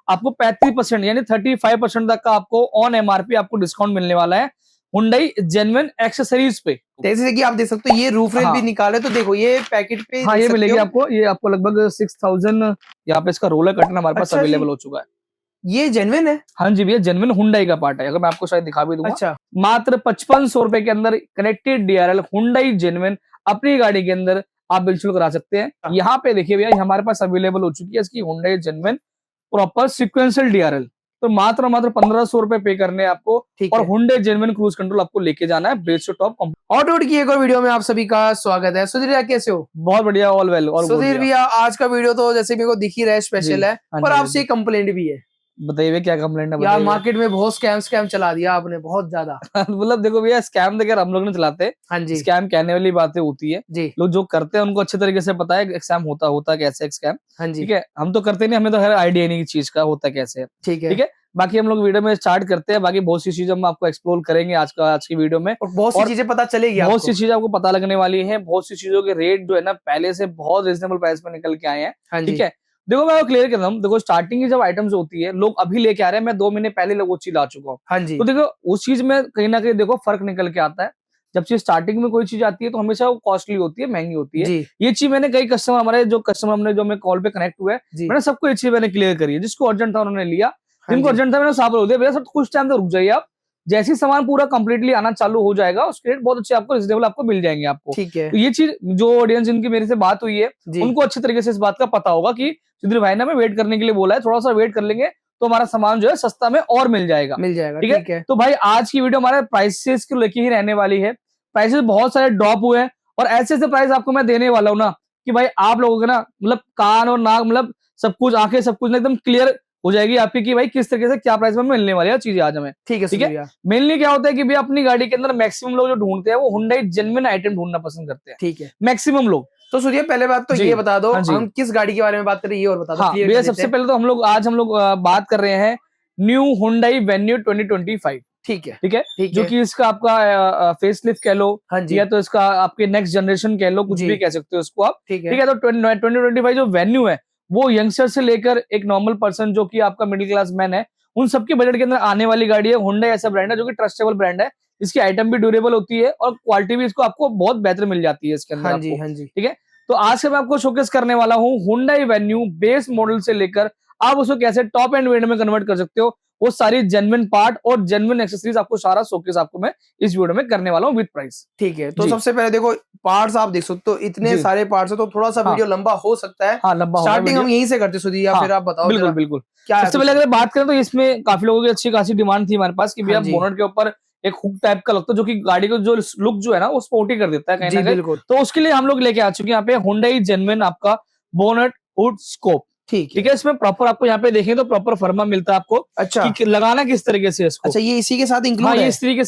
आपको 35% यानी 35% तक का आपको ऑन एमआरपी आपको डिस्काउंट मिलने वाला है हुंडई जेन्युइन एक्सेसरीज पे। जैसे कि आप देख सकते हो ये रूफ रेल भी निकाले, तो देखो ये पैकेट पे हाँ, ये मिलेगी आपको, ये आपको लगभग 6000 यहाँ पे इसका रोलर कर्टन हमारे पास अवेलेबल हो चुका है। ये जेन्युइन है? हाँ जी भैया, जेन्युइन हुंडई का पार्ट है। अगर मैं आपको शायद दिखा भी दूंगा। अच्छा। मात्र 5500 रुपए के अंदर कनेक्टेड डीआरएल हुंडई जेन्युइन अपनी गाड़ी के अंदर आप इंस्टॉल करा सकते हैं। यहाँ पे देखिए भैया, हमारे पास अवेलेबल हो चुकी है इसकी Hyundai genuine proper sequential DRL. तो मात्र 1500 रुपए पे करने हैं आपको, और हुंडई जेन्युइन क्रूज कंट्रोल आपको लेके जाना है बेस टू टॉप। ऑटो की एक और वीडियो में आप सभी का स्वागत है। सुधीर भैया कैसे हो? बहुत बढ़िया, ऑल वेल। और सुधीर भैया आज का वीडियो तो जैसे मेरे को दिख ही रहा है स्पेशल है, पर आपसे कंप्लेंट भी है। बताइए क्या कंप्लेंट है? यार मार्केट में बहुत स्कैम चला दिया आपने, बहुत ज्यादा। मतलब देखो भैया, स्कैम देखकर हम लोग नहीं चलाते। हाँ जी। स्कैम कहने वाली बातें होती है जी। लोग जो करते हैं उनको अच्छे तरीके से पता है स्कैम होता कैसे स्कैम। हाँ जी। ठीक है, हम तो करते नहीं, हमें तो हर आइडिया नहीं चीज का होता कैसे है। ठीक है। ठीक है, बाकी हम लोग वीडियो में स्टार्ट करते हैं। बाकी बहुत सी चीजें हम आपको एक्सप्लोर करेंगे आज की वीडियो में, और बहुत सी चीजें पता चलेगी, बहुत सी चीजें आपको पता लगने वाली है। बहुत सी चीजों के रेट जो है ना पहले से बहुत रिजनेबल प्राइस में निकल के आए हैं। ठीक है, देखो मैं क्लियर कर रहा हूँ। देखो स्टार्टिंग की जब आइटम्स होती है लोग अभी लेके आ रहे हैं, मैं 2 महीने पहले लोग वो चीज ला चुका हूँ। हाँ जी। तो देखो उस चीज में कहीं ना कहीं देखो फर्क निकल के आता है। जब चीज स्टार्टिंग में कोई चीज आती है तो हमेशा वो कॉस्टली होती है, महंगी होती है। ये चीज मैंने कई कस्टमर, हमारे जो कस्टमर हमने जो मैं कॉल पे कनेक्ट हुए, मैंने सबको ये चीज मैंने क्लियर करी है। जिसको अर्जेंट था उन्होंने लिया, जिनको अर्जेंट था मैंने साफ बोल दिया भैया सर कुछ टाइम तो रुक जाइए आप। जैसे सामान पूरा कंप्लीटली आना चालू हो जाएगा उसके रेट बहुत अच्छे आपको रिजनेबल आपको मिल जाएंगे आपको। ठीक है। तो ये चीज जो ऑडियंस जिनकी मेरे से बात हुई है उनको अच्छे तरीके से इस बात का पता होगा कि सुधीर भाई ने हमें वेट करने के लिए बोला है, थोड़ा सा वेट कर लेंगे तो हमारा सामान जो है सस्ता में और मिल जाएगा। ठीक है। तो भाई आज की वीडियो हमारे प्राइसेस को लेके ही रहने वाली है। प्राइसेस बहुत सारे ड्रॉप हुए हैं और ऐसे ऐसे प्राइस आपको मैं देने वाला हूँ ना कि भाई आप लोगों के ना मतलब कान और नाक मतलब सब कुछ, आंखें सब कुछ एकदम क्लियर हो जाएगी आपकी कि भाई किस तरीके से क्या प्राइस में मिलने वाली है चीजें आज हमें। ठीक है। मेनली क्या होता है कि भाई अपनी गाड़ी के अंदर मैक्सिमम लोग जो ढूंढते हैं वो हुंडई जेन्युइन आइटम ढूंढना पसंद करते हैं। ठीक है, मैक्सिमम लोग। तो सुनिए पहले बात तो ये बता दो हम किस गाड़ी के बारे में बात कर रहे हैं ये और बता दो। भैया सबसे पहले तो हम लोग बात कर रहे हैं न्यू हुंडई वेन्यू 2025। ठीक है, जो कि इसका आपका फेसलिफ्ट कह लो या तो इसका आपके नेक्स्ट जनरेशन कह लो, कुछ भी कह सकते हो इसको आप। ठीक है, तो 2025 जो वेन्यू है वो यंगस्टर से लेकर एक नॉर्मल पर्सन जो कि आपका मिडिल क्लास मैन है उन सबके बजट के अंदर आने वाली गाड़ी है। हुंडई ऐसा ब्रांड है जो कि ट्रस्टेबल ब्रांड है, इसकी आइटम भी ड्यूरेबल होती है और क्वालिटी भी इसको आपको बहुत बेहतर मिल जाती है इसके अंदर। हाँ जी। ठीक है, तो आज से मैं आपको शोकेस करने वाला हूँ हुंडई वेन्यू बेस मॉडल से लेकर आप उसको कैसे टॉप एंड वेरिएंट में कन्वर्ट कर सकते हो, वो सारी जेन्युइन पार्ट और जेन्युइन एक्सेसरीज आपको सारा शोकेस आपको मैं इस वीडियो में करने वाला हूँ विद प्राइस। ठीक है, तो सबसे पहले देखो पार्ट्स आप देख सकते हो, इतने सारे पार्ट्स है तो थोड़ा सा वीडियो लंबा हो सकता है। लंबा स्टार्टिंग हम यहीं से करते सुधी, या फिर आप बताओ। बिल्कुल बिल्कुल। सबसे पहले अगर बात करें तो इसमें काफी लोगों की अच्छी खासी डिमांड थी हमारे पास कि भैया बोनट के ऊपर एक हुक टाइप का लगता है जो कि गाड़ी को जो लुक जो है ना वो स्पोर्टी कर देता है कहीं ना कहीं। तो उसके लिए हम लोग लेके आ चुके हैं यहाँ पे हुंडई जेन्युइन आपका बोनट हुड स्कोप। ठीक है, इसमें प्रॉपर आपको यहाँ पे देखें तो प्रॉपर फर्मा मिलता है आपको। अच्छा, कि लगाना किस तरीके से इसको। अच्छा, ये इसी के साथ इंक्लूड है? इसी के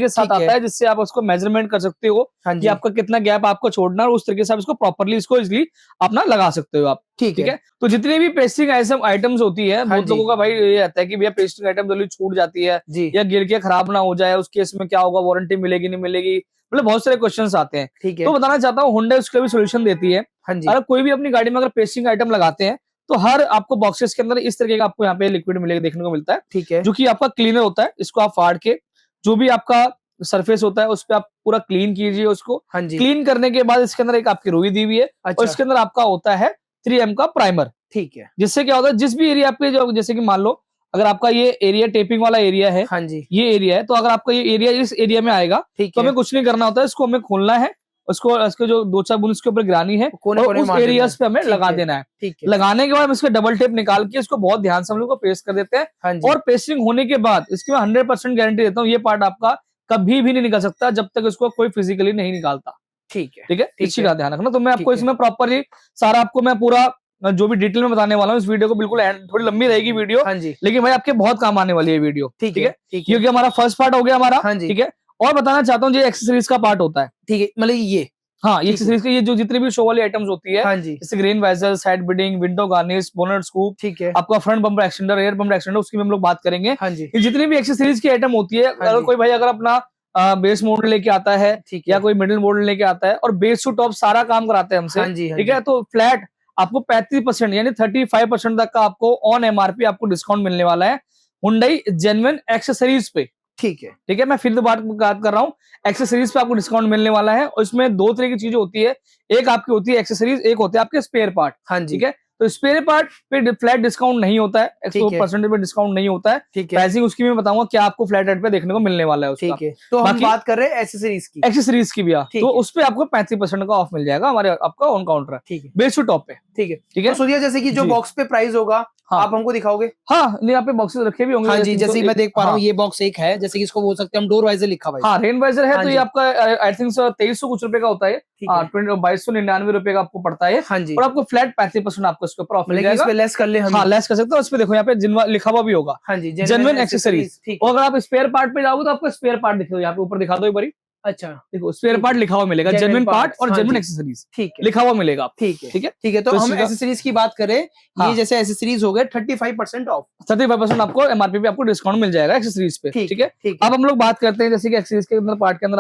साथ आता है, जिससे आप उसको मेजरमेंट कर सकते हो कि आपका कितना गैप आपको छोड़ना है, उस तरीके से आप इसको प्रॉपरली इसको इजिली अपना लगा सकते हो आप। ठीक है, तो जितनी भी पेस्टिंग आइटम्स होती है बहुत लोगों का भाई ये आता है कि भैया पेस्टिंग आइटम जल्दी छूट जाती है या गिर के खराब ना हो जाए, उस केस में क्या होगा, वारंटी मिलेगी नहीं मिलेगी, मतलब बहुत सारे क्वेश्चंस आते हैं। ठीक है, तो बताना चाहता हूँ हुंडई उसका भी सोल्यूशन देती है। अगर कोई भी अपनी गाड़ी में अगर पेस्टिंग आइटम लगाते हैं तो हर आपको बॉक्सेस के अंदर इस तरीके का आपको यहाँ पे लिक्विड मिलेगा, देखने को मिलता है। ठीक है, जो कि आपका क्लीनर होता है, इसको आप फाड़ के जो भी आपका सरफेस होता है उस पर आप पूरा क्लीन कीजिए उसको। क्लीन करने के बाद इसके अंदर एक आपकी रुई दी हुई है। अच्छा। और इसके अंदर आपका होता है 3M का प्राइमर। ठीक है, जिससे क्या होता है जिस भी एरिया पे जो जैसे कि मान लो अगर आपका ये एरिया टेपिंग वाला एरिया है, हाँ जी, ये एरिया है, तो अगर आपका ये एरिया इस एरिया में आएगा तो हमें कुछ नहीं करना होता है, इसको हमें खोलना है, उसको जो 2-4 बूंद इसके ऊपर गिरानी है और उस एरियाज पे हमें लगा देना है। ठीक है, लगाने के बाद हम इसको डबल टेप निकाल के इसको बहुत ध्यान से हम लोग को पेस्ट कर देते हैं। और पेस्टिंग होने के बाद इसकी मैं 100% गारंटी देता हूँ ये पार्ट आपका कभी भी नहीं निकल सकता जब तक इसको कोई फिजिकली नहीं निकालता। ठीक है, ठीक है, इसी का ध्यान रखना। तो मैं आपको इसमें प्रॉपरली सारा आपको मैं पूरा जो भी डिटेल में बताने वाला हूँ इस वीडियो को, बिल्कुल थोड़ी लंबी रहेगी वीडियो। हाँ जी, लेकिन भाई आपके बहुत काम आने वाली है वीडियो। ठीक है, क्योंकि हमारा फर्स्ट पार्ट हो गया हमारा। हाँ जी, ठीक है, और बताना चाहता हूँ ये एक्सेसरीज का पार्ट होता है। ठीक है, मतलब ये हाँ ये एक्सेसरीज के ये जो जितनी भी शो वाली आइटम्स होती है, हाँ जी, जैसे green visor, side beading, window garnish, bonnet scoop, ठीक है, आपका front bumper extender, rear bumper extender, उसकी हम लोग बात करेंगे। हाँ जी, जितनी भी एक्सेसरीज की आइटम होती है, अगर कोई भाई अगर अपना बेस मॉडल लेके आता है या कोई मिडिल मॉडल लेके आता है और बेस टू टॉप सारा काम कराते हैं हमसे। ठीक है, तो फ्लैट आपको 35% यानी 35% तक का आपको ऑन एमआरपी आपको डिस्काउंट मिलने वाला है Hyundai जेन्युइन एक्सेसरीज पे। ठीक है, मैं फिर बात कर रहा हूँ, एक्सेसरीज पे आपको डिस्काउंट मिलने वाला है और इसमें दो तरह की चीजें होती है, एक आपकी होती है एक्सेसरीज, एक होते हैं आपके स्पेयर पार्ट। हाँ जी, ठीक है, तो स्पेयर पार्ट पे फ्लैट डिस्काउंट नहीं होता है, 100% पे डिस्काउंट नहीं होता है। ठीक है, प्राइसिंग उसकी मैं बताऊंगा क्या आपको फ्लैट रेट पे देखने को मिलने वाला है उसका। ठीक है, तो हम बात कर रहे हैं एक्सेसरीज की भी, तो उस पे आपको 35% का ऑफ मिल जाएगा हमारे आपका ऑन काउंटर। ठीक है, बेस टू टॉप पे। ठीक है, ठीक है। तो सूर्या जैसे कि जो बॉक्स पे प्राइस होगा, हाँ, आप हमको दिखाओगे? हाँ, यहाँ पे बॉक्सेस रखे भी होंगे। हाँ जी, जैसे मैं देख पा रहा हूँ, ये बॉक्स एक है, जैसे कि इसको बोल सकते हैं हम डोर वाइजर लिखा हुआ है। हाँ, रेन वाइजर है, तो ये आपका आई थिंक 2300 कुछ रुपए का होता है, 2299 रुपए का आपको पड़ता है। हाँ जी, और आपको फ्लैट 35% आपको इसके ऊपर ऑफ मिल जाएगा। इस पे लेस कर ले हम। हाँ, लेस कर सकते हो। उस पे देखो यहाँ पे लिखा हुआ भी होगा। हाँ जी, जेन्युइन एक्सेसरीज। और अगर आप स्पेयर पार्ट पे जाओगे तो आपको स्पेयर पार्ट दिखेगा, यहाँ पे ऊपर दिखा दो एक बारी। अच्छा, देखो स्पेयर पार्ट लिखा हुआ मिलेगा, जेन्युइन पार्ट और जेन्युइन एक्सेसरीज ठीक है, लिखा हुआ मिलेगा। ठीक है, ठीक है, ठीक है। तो हम एक्सेसरीज की बात करें, ये जैसे एक्सेसरीज हो गए 35% ऑफ, 35% आपको एमआरपी पे आपको डिस्काउंट मिल जाएगा एक्सेसरीज पे। ठीक है, अब हम लोग बात करते हैं जैसे कि एक्सेसरीज के अंदर पार्ट के अंदर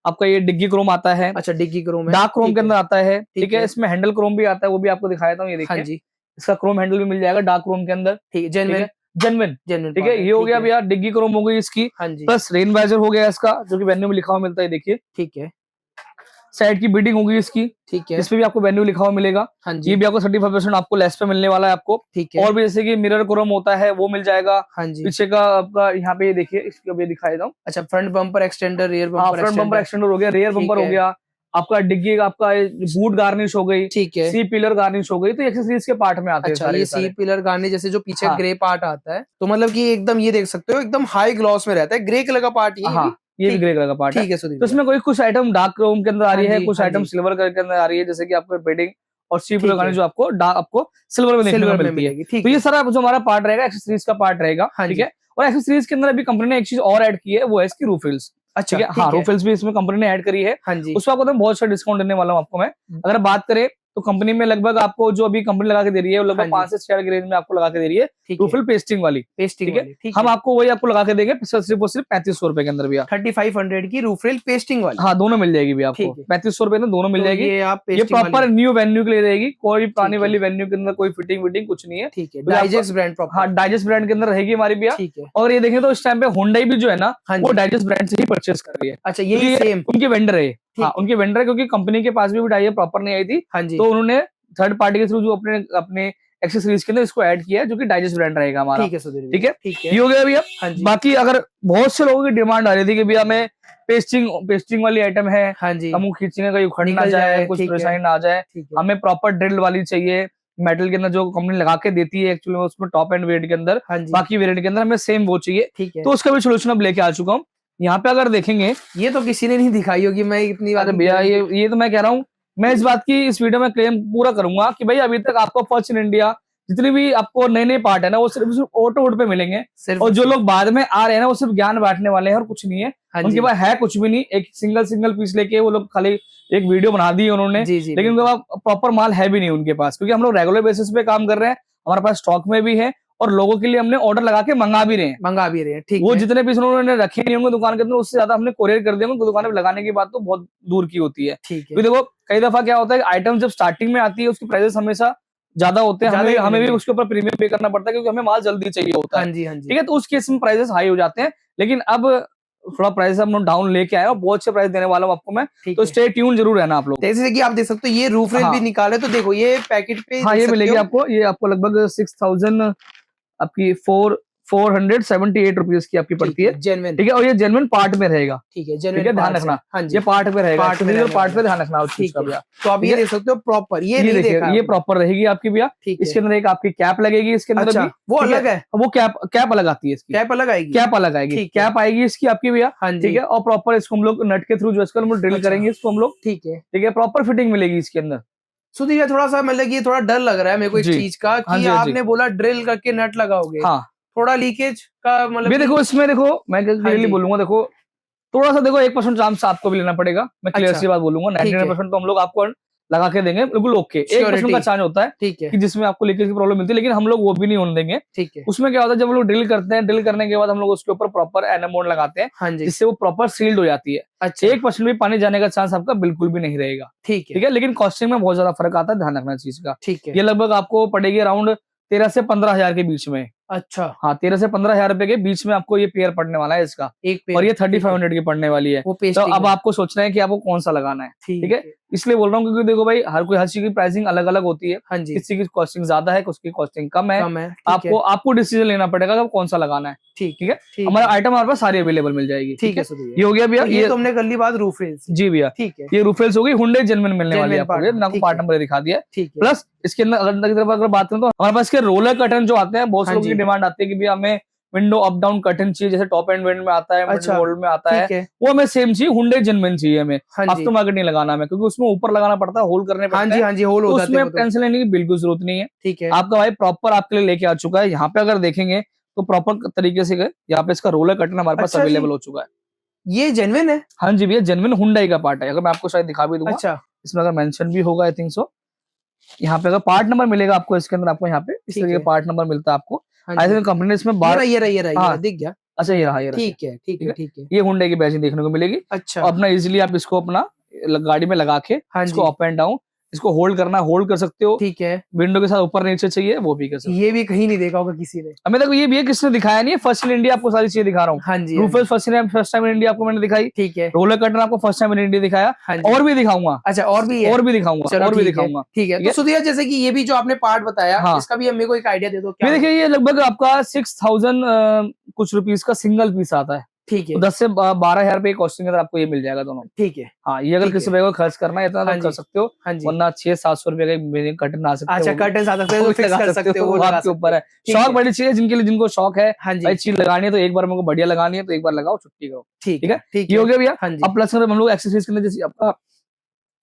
आपका ये डिग्गी क्रोम आता है। अच्छा, डिग्गी क्रोम है, डार्क क्रोम के अंदर आता है। ठीक है, इसमें हैंडल क्रोम भी आता है, वो भी आपको दिखाया था, ये देखिए। हाँ जी, इसका क्रोम हैंडल भी मिल जाएगा डार्क क्रोम के अंदर। ठीक है, जेन्युइन। ठीक है, ये हो गया भैया डिग्गी क्रोम हो गई इसकी। हाँ जी, प्लस रेन वाइजर हो गया इसका, जो कि वेन्यू में लिखा हुआ मिलता है, देखिए। ठीक है, साइड की बीडिंग होगी इसकी। ठीक है, इसमें भी आपको वेन्यू लिखा हुआ मिलेगा। हाँ जी, ये भी आपको 35% आपको लेस पे मिलने वाला है आपको। ठीक है, और भी जैसे कि मिरर क्रोम होता है वो मिल जाएगा। हाँ जी, पीछे का आपका यहाँ पे देखिए, इसको भी दिखाई दूं। अच्छा, front bumper extender, rear bumper, front bumper extender हो गया, रियर बम्पर हो गया, आपका डिग्गी आपका बूट गार्निश हो गई। ठीक है, सी पिलर गार्निश हो गई। तो एक्सेसरीज के पार्ट में आते हैं। अच्छा, ये सी पिलर गार्निश जैसे जो पीछे ग्रे पार्ट आता है, तो मतलब कि एकदम ये देख सकते हो एकदम हाई ग्लॉस में रहता है, ग्रे कलर का पार्ट ये भी ग्रे कलर का पार्ट है। ठीक है, तो इसमें कोई कुछ आइटम डार्क क्रोम के अंदर आ रही है, कुछ आइटम सिल्वर कलर के अंदर आ रही है, जैसे कि आपको बेडिंग और सी पिलर गार्निश जो आपको सिल्वर में देखने को मिलती है। तो ये सारा जो हमारा पार्ट रहेगा एक्सेसरीज का पार्ट रहेगा। ठीक है, और एक्सेसरीज के अंदर अभी कंपनी ने एक चीज और ऐड की है, वो है इसकी रूफ हिल्स। अच्छा, हाँ, रूफ हिल्स भी इसमें कंपनी ने ऐड करी है। हाँ जी, उस पर आपको बहुत सारा डिस्काउंट देने वाला हूँ आपको मैं। अगर बात करें तो कंपनी में लगभग आपको जो अभी कंपनी लगा के दे रही है, लगभग 5 से 6 की रेंज में आपको लगा के दे रही है, रूफिल पेस्टिंग वाली। ठीक है, हम आपको वही आपको लगा के देंगे सिर्फ और सिर्फ 3500 रुपए के अंदर भैया। 3500 की रूफिल पेस्टिंग वाली। हाँ, दोनों मिल जाएगी भैया आपको, 3500 रुपए में दोनों मिल जाएगी। ये प्रॉपर न्यू वेन्यू के लिए रहेगी, कोई पुरानी वाली वेन्यू के अंदर कोई फिटिंग विटिंग कुछ नहीं है। ठीक है, डाइजेस्ट ब्रांड। हाँ, डाइजेस्ट ब्रांड के अंदर रहेगी हमारी भैया। और ये देखें तो इस टाइम पे Hyundai भी जो है ना, वो डाइजेस्ट ब्रांड से ही परचेस कर रही है। अच्छा, ये सेम उनकी वेंडर है। हाँ, उनकी वेंडर है, क्योंकि कंपनी के पास भी डाइजेस्ट प्रॉपर नहीं आई थी। हाँ जी, तो उन्होंने थर्ड पार्टी के थ्रू जो अपने एक्सेसरीज के अंदर इसको ऐड किया है, जो कि डाइजेस्ट ब्रांड रहेगा हमारा। ठीक है, ये हो गया भैया। हाँ, बाकी अगर बहुत से लोगों की डिमांड आ रही थी कि भैया मैं पेस्टिंग वाली आइटम है। हाँ जी, हम खींचने का उखड़ ना जाए, कुछ परेशानी ना आ जाए, हमें प्रॉपर ड्रिल वाली चाहिए मेटल के अंदर, जो कंपनी लगा के देती है एक्चुअली उसमें टॉप एंड वेरिएंट के अंदर। बाकी वेरिएंट के अंदर हमें सेम वो चाहिए, तो उसका भी सोल्यूशन अब लेके आ चुका हूँ। यहाँ पे अगर देखेंगे, ये तो किसी ने नहीं दिखाई होगी, मैं इतनी बात भैया, ये तो मैं कह रहा हूँ, मैं इस बात की इस वीडियो में क्लेम पूरा करूंगा कि भाई अभी तक आपको फर्स्ट इन इंडिया जितने भी आपको नए नए पार्ट है ना, वो सिर्फ ऑटो वुड पे मिलेंगे। और जो लोग बाद में आ रहे हैं ना, वो सिर्फ ज्ञान बांटने वाले हैं और कुछ नहीं है। उनके पास है कुछ भी नहीं, एक सिंगल पीस लेके वो लोग खाली एक वीडियो बना दी उन्होंने, लेकिन उनके पास प्रॉपर माल है भी नहीं उनके पास, क्योंकि हम लोग रेगुलर बेसिस पे काम कर रहे हैं, हमारे पास स्टॉक में भी है और लोगों के लिए हमने ऑर्डर लगा के मंगा भी रहे हैं। ठीक, वो जितने पीस उन्होंने रखे नहीं होंगे दुकान के अंदर, उससे ज्यादा हमने कोरियर कर दिए होंगे, दुकान पे लगाने की बात तो बहुत दूर की होती है। ठीक है, देखो कई दफा क्या होता है, आइटम जब स्टार्टिंग में आती है उसकी प्राइसेस हमेशा ज्यादा होते हैं, हमें भी उसके ऊपर प्रीमियम पे करना पड़ता है, क्योंकि हमें माल जल्दी चाहिए होता है। ठीक है, तो उस केस में प्राइसेस हाई हो जाते हैं, लेकिन अब थोड़ा प्राइस हम डाउन लेके आए और बहुत अच्छे प्राइस देने वाला हूँ आपको मैं, तो स्टे ट्यून जरूर रहना आप लोग। जैसे कि आप देख सकते हो, ये रूफ रेल भी निकाले, तो देखो ये पैकेट पे, हाँ, ये मिलेगी आपको, ये आपको लगभग 6000 आपकी 478 रुपीज की आपकी पड़ती है, जेन्युइन। ठीक है, और ये जेन्युइन पार्ट में रहेगा। ठीक है, ध्यान रखना। हाँ जी, ये पार्ट में रहेगा, पार्ट पे ध्यान रखना। तो आप ये देख सकते हो प्रॉपर, ये प्रॉपर रहेगी आपकी भैया। इसके अंदर एक आपकी कैप लगेगी, इसके अंदर भी वो अलग है, वो कैप अलग आती है, इसकी कैप अलग आएगी, कैप आएगी इसकी आपकी भैया। ठीक है, और प्रॉपर इसको हम लोग नट के थ्रू जो इसको हम लोग ड्रिल करेंगे इसको हम लोग। ठीक है, प्रॉपर फिटिंग मिलेगी इसके अंदर। सुधीर, थोड़ा सा मतलब ये थोड़ा डर लग रहा है मेरे को इस चीज का, कि आपने बोला ड्रिल करके नट लगाओगे। हाँ, थोड़ा लीकेज का मतलब ये देखो, इसमें देखो मैं क्लियरली बोलूंगा, देखो थोड़ा सा देखो 1% चांस आपको भी लेना पड़ेगा, मैं क्लियर सी बात बोलूंगा। 99% तो हम लोग आपको लगा के देंगे, बिल्कुल ओके। 1% का चार्ज होता है, ठीक है, कि जिसमें आपको लीकेज की प्रॉब्लम मिलती है, लेकिन हम लोग वो भी नहीं होने देंगे। ठीक है, उसमें क्या होता है, जब हम लोग ड्रिल करते हैं, ड्रिल करने के बाद हम लोग उसके ऊपर प्रॉपर एनामोड लगाते हैं, हाँ जी, जिससे वो प्रॉपर सील्ड हो जाती है। अच्छा, 1% भी पानी जाने का चांस आपका बिल्कुल भी नहीं रहेगा। ठीक है, ठीक है, लेकिन कॉस्टिंग में बहुत ज्यादा फर्क आता है, ध्यान रखना चीज का। ठीक है, ये लगभग आपको पड़ेगी अराउंड 13 से 15,000 के बीच में। अच्छा, हाँ, 13 से 15,000 रुपए के बीच में आपको ये पेयर पड़ने वाला है इसका, एक पेड़, और ये ठीक है, 3500 की पड़ने वाली है। वो तो पेस्टिंग अब है, आपको सोचना है कि आपको कौन सा लगाना है। ठीक है, है, इसलिए बोल रहा हूँ, क्योंकि देखो भाई, हर चीज की प्राइसिंग अलग अलग होती है। हाँ जी, किसी की कॉस्टिंग ज्यादा है, किसी की कॉस्टिंग कम है। कम है, ठीक है, आपको डिसीजन लेना पड़ेगा कि आपको कौन सा लगाना है। ठीक ठीक है, ठीक हमारा है, आइटम हमारे पास सारी अवेलेबल मिल जाएगी। ठीक है, सुधीर, ये हो गया भैया, तो ये तो हमने कर ली बात रूफ रेल्स, जी भैया, ठीक है, ये रूफेल्स हो गई, हुंडई जेन्युइन मिलने वाली है जेन्युइन आपको, ये ना ठीक पार्ट है, नंबर दिखा दिया है। ठीक है, प्लस इसके अंदर अगर बात करें तो हमारे पास के रोलर कर्टन जो आते हैं, बहुत से हाँ लोगों की जी, डिमांड आती है कि भैया हमें विंडो अप डाउन कर्टन चाहिए, जैसे टॉप एंड विंड में आता है, मिड अच्छा, मोल्ड में आता है, ठीक है, वो हमें सेम चाहिए, हुंडई जेन्युइन चाहिए हमें। हाँ जी, आफ्टर मार्केट नहीं लगाना हमें, क्योंकि उसमें ऊपर लगाना पड़ता है, होल करने हाँ पड़ते जी, हैं, हाँ जी, होल तो हो जाते हैं उसमें वो तो, टेंशन लेने की बिल्कुल जरूरत नहीं है। ठीक है, आपका भाई प्रॉपर आपके लिए लेके आ चुका है। यहाँ पे अगर देखेंगे तो प्रॉपर तरीके से यहाँ पे इसका रोलर कर्टन हमारे पास अच्छा जी, अवेलेबल हो चुका है। ये जेन्युइन है, हाँ जी भैया, जेन्युइन हुंडई का पार्ट है। अगर मैं आपको शायद दिखा भी दूंगा, अच्छा, इसमें अगर मेंशन भी होगा, आई थिंक सो। यहाँ पे अगर पार्ट नंबर मिलेगा आपको, इसके अंदर आपको यहाँ पे इस ठीक तरीके है, का पार्ट नंबर मिलता है आपको। हाँ आई जी, थिंक कंपनी ने इसमें ये रहा, ये रहा, ये रहा, ये रहा, हाँ, दिख गया, अच्छा ये रहा, ये रहा, ठीक है, ठीक ठीक है, है। ठीक है, ये हुंडई की बैजिंग देखने को मिलेगी। अच्छा, और अपना इजीली आप इसको अपना गाड़ी में लगा के हाँ इसको जी, अप एंड डाउन, इसको होल्ड करना है, होल्ड कर सकते हो। ठीक है, विंडो के साथ ऊपर नीचे चाहिए वो भी कर सकते ये हो। भी कहीं नहीं देखा होगा किसी ने, हमें देखो, ये भी है, किसने दिखाया नहीं है, फर्स्ट इन इंडिया आपको सारी चीजें दिखा रहा हूँ। हाँ जी, हाँ रूफेल जी, फर्स्ट टाइम इन इंडिया आपको मैंने दिखाई, ठीक है, रोलर कर्टन आपको फर्स्ट टाइम इन इंडिया दिखाया, हाँ जी, और भी दिखाऊंगा, अच्छा, और भी है, और भी दिखाऊंगा, चलो और भी ठीक है, दिखाऊंगा। ठीक है, ठीक तो है, सुधिया, जैसे कि ये भी जो आपने पार्ट बताया, हाँ, इसका भी मेरे को एक आइडिया दे दो, क्या ये होगा? देखिए, ये लगभग आपका 6000 कुछ रुपीस का सिंगल पीस आता है। ठीक तो है, 10 से 12,000 रुपए की कॉस्टिंग अंदर आपको ये मिल जाएगा दोनों। ठीक है, हाँ, ये अगर ठीक किसी है, भाई को खर्च करना है इतना हाँ तो कर जी, सकते हो, हाँ जी, वरना 600-700 रुपए का कर्टन आ सकते अच्छा, हो, कर्टन आ सकते हैं, वो तो भी फिक्स लगा कर सकते सकते हो, हो, वो वो लगा आपके सकते ऊपर हो, है। ठीक शौक है, बड़ी चीज है, जिनके लिए जिनको शौक है हाँ जी, भाई चीज लगानी है, तो एक बार मेरे को बढ़िया लगानी है, तो एक बार लगाओ, छुट्टी करो। ठीक ठीक है, है, ठीक ये है, हो गया भैया। हाँ जी, अब प्लस हम लोग एक्सरसाइज करने, जैसे आपका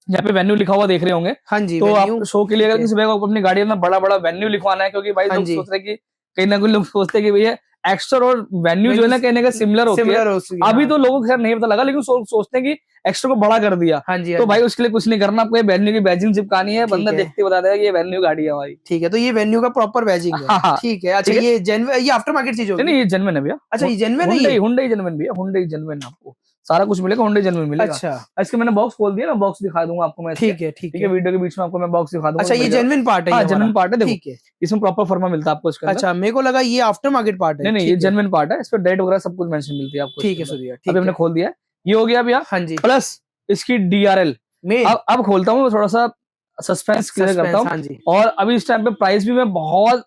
यहाँ पे वेन्यू लिखा हुआ देख रहे होंगे, हाँ जी, तो आप वेन्यू, शो के लिए ठीक अगर है, किसी भाई को अपनी गाड़ी में बड़ा बड़ा वेन्यू लिखवाना है, क्योंकि भाई हाँ लोग जी, सोच रहे हैं कि कहीं ना कहीं लोग सोचते हैं कि भैया एक्स्ट्रा और वेन्यू जो है ना, कहीं ना कहीं सिमिलर होती है। सिमिलर हो चुकी है, अभी हाँ, तो लोगों को खैर नहीं पता लगा, लेकिन सोचते हैं कि एक्स्ट्रा को बड़ा कर दिया। हाँ जी, हाँ तो भाई जी, उसके लिए कुछ नहीं करना, आपको वेन्यू की बैजिंग चिपकानी है, ठीक बंदा है, देखते बता देगा कि ये वेन्यू गाड़ी है हमारी। ठीक है, तो ये वेन्यू का प्रॉपर बैजिंग है, हाँ हाँ, ठीक है, अच्छा, ठीक है। ये जेन्युइन, ये आफ्टर मार्केट चीज नहीं होगी, नहीं, ये जेन्युइन है भैया, अच्छा, ये जेन्युइन है हुंडई ये, हुंडई जेन्युइन भैया, हुंडई जेन्युइन आपको सारा कुछ मिलेगा, हुंडई जेन्युइन मिलेगा। अच्छा, इसके मैंने बॉक्स खोल दिया, मैं बॉक्स दिखा दूंगा आपको मैं इसके। ठीक है, ठीक ठीक है, है, वीडियो के बीच में आपको मैं बॉक्स दिखा दूंगा अच्छा, कि ये बढ़िया। जेन्युइन पार्ट है ये हाँ, हमारा, जेन्युइन पार्ट है, देखो ठीक है, इसमें प्रॉपर फॉर्मा मिलता है आपको इसके अंदर। अच्छा, मेरे को लगा ये आफ्टर मार्केट पार्ट है, नहीं नहीं, ये ठीक है, जेन्युइन पार्ट है, इस पर डेट वगैरह सब कुछ मेंशन मिलती है आपको ठीक इसके है, अंदर। सुधिया, अभी ठीक हमने है, खोल दिया है, ये हो गया भैया। हाँ जी, प्लस इसकी डीआरएल, मेन अब खोलता हूँ, थोड़ा सा सस्पेंस क्लियर करता सस्पेंस, हूँ। हाँ जी, और अभी इस टाइम पे प्राइस भी मैं बहुत,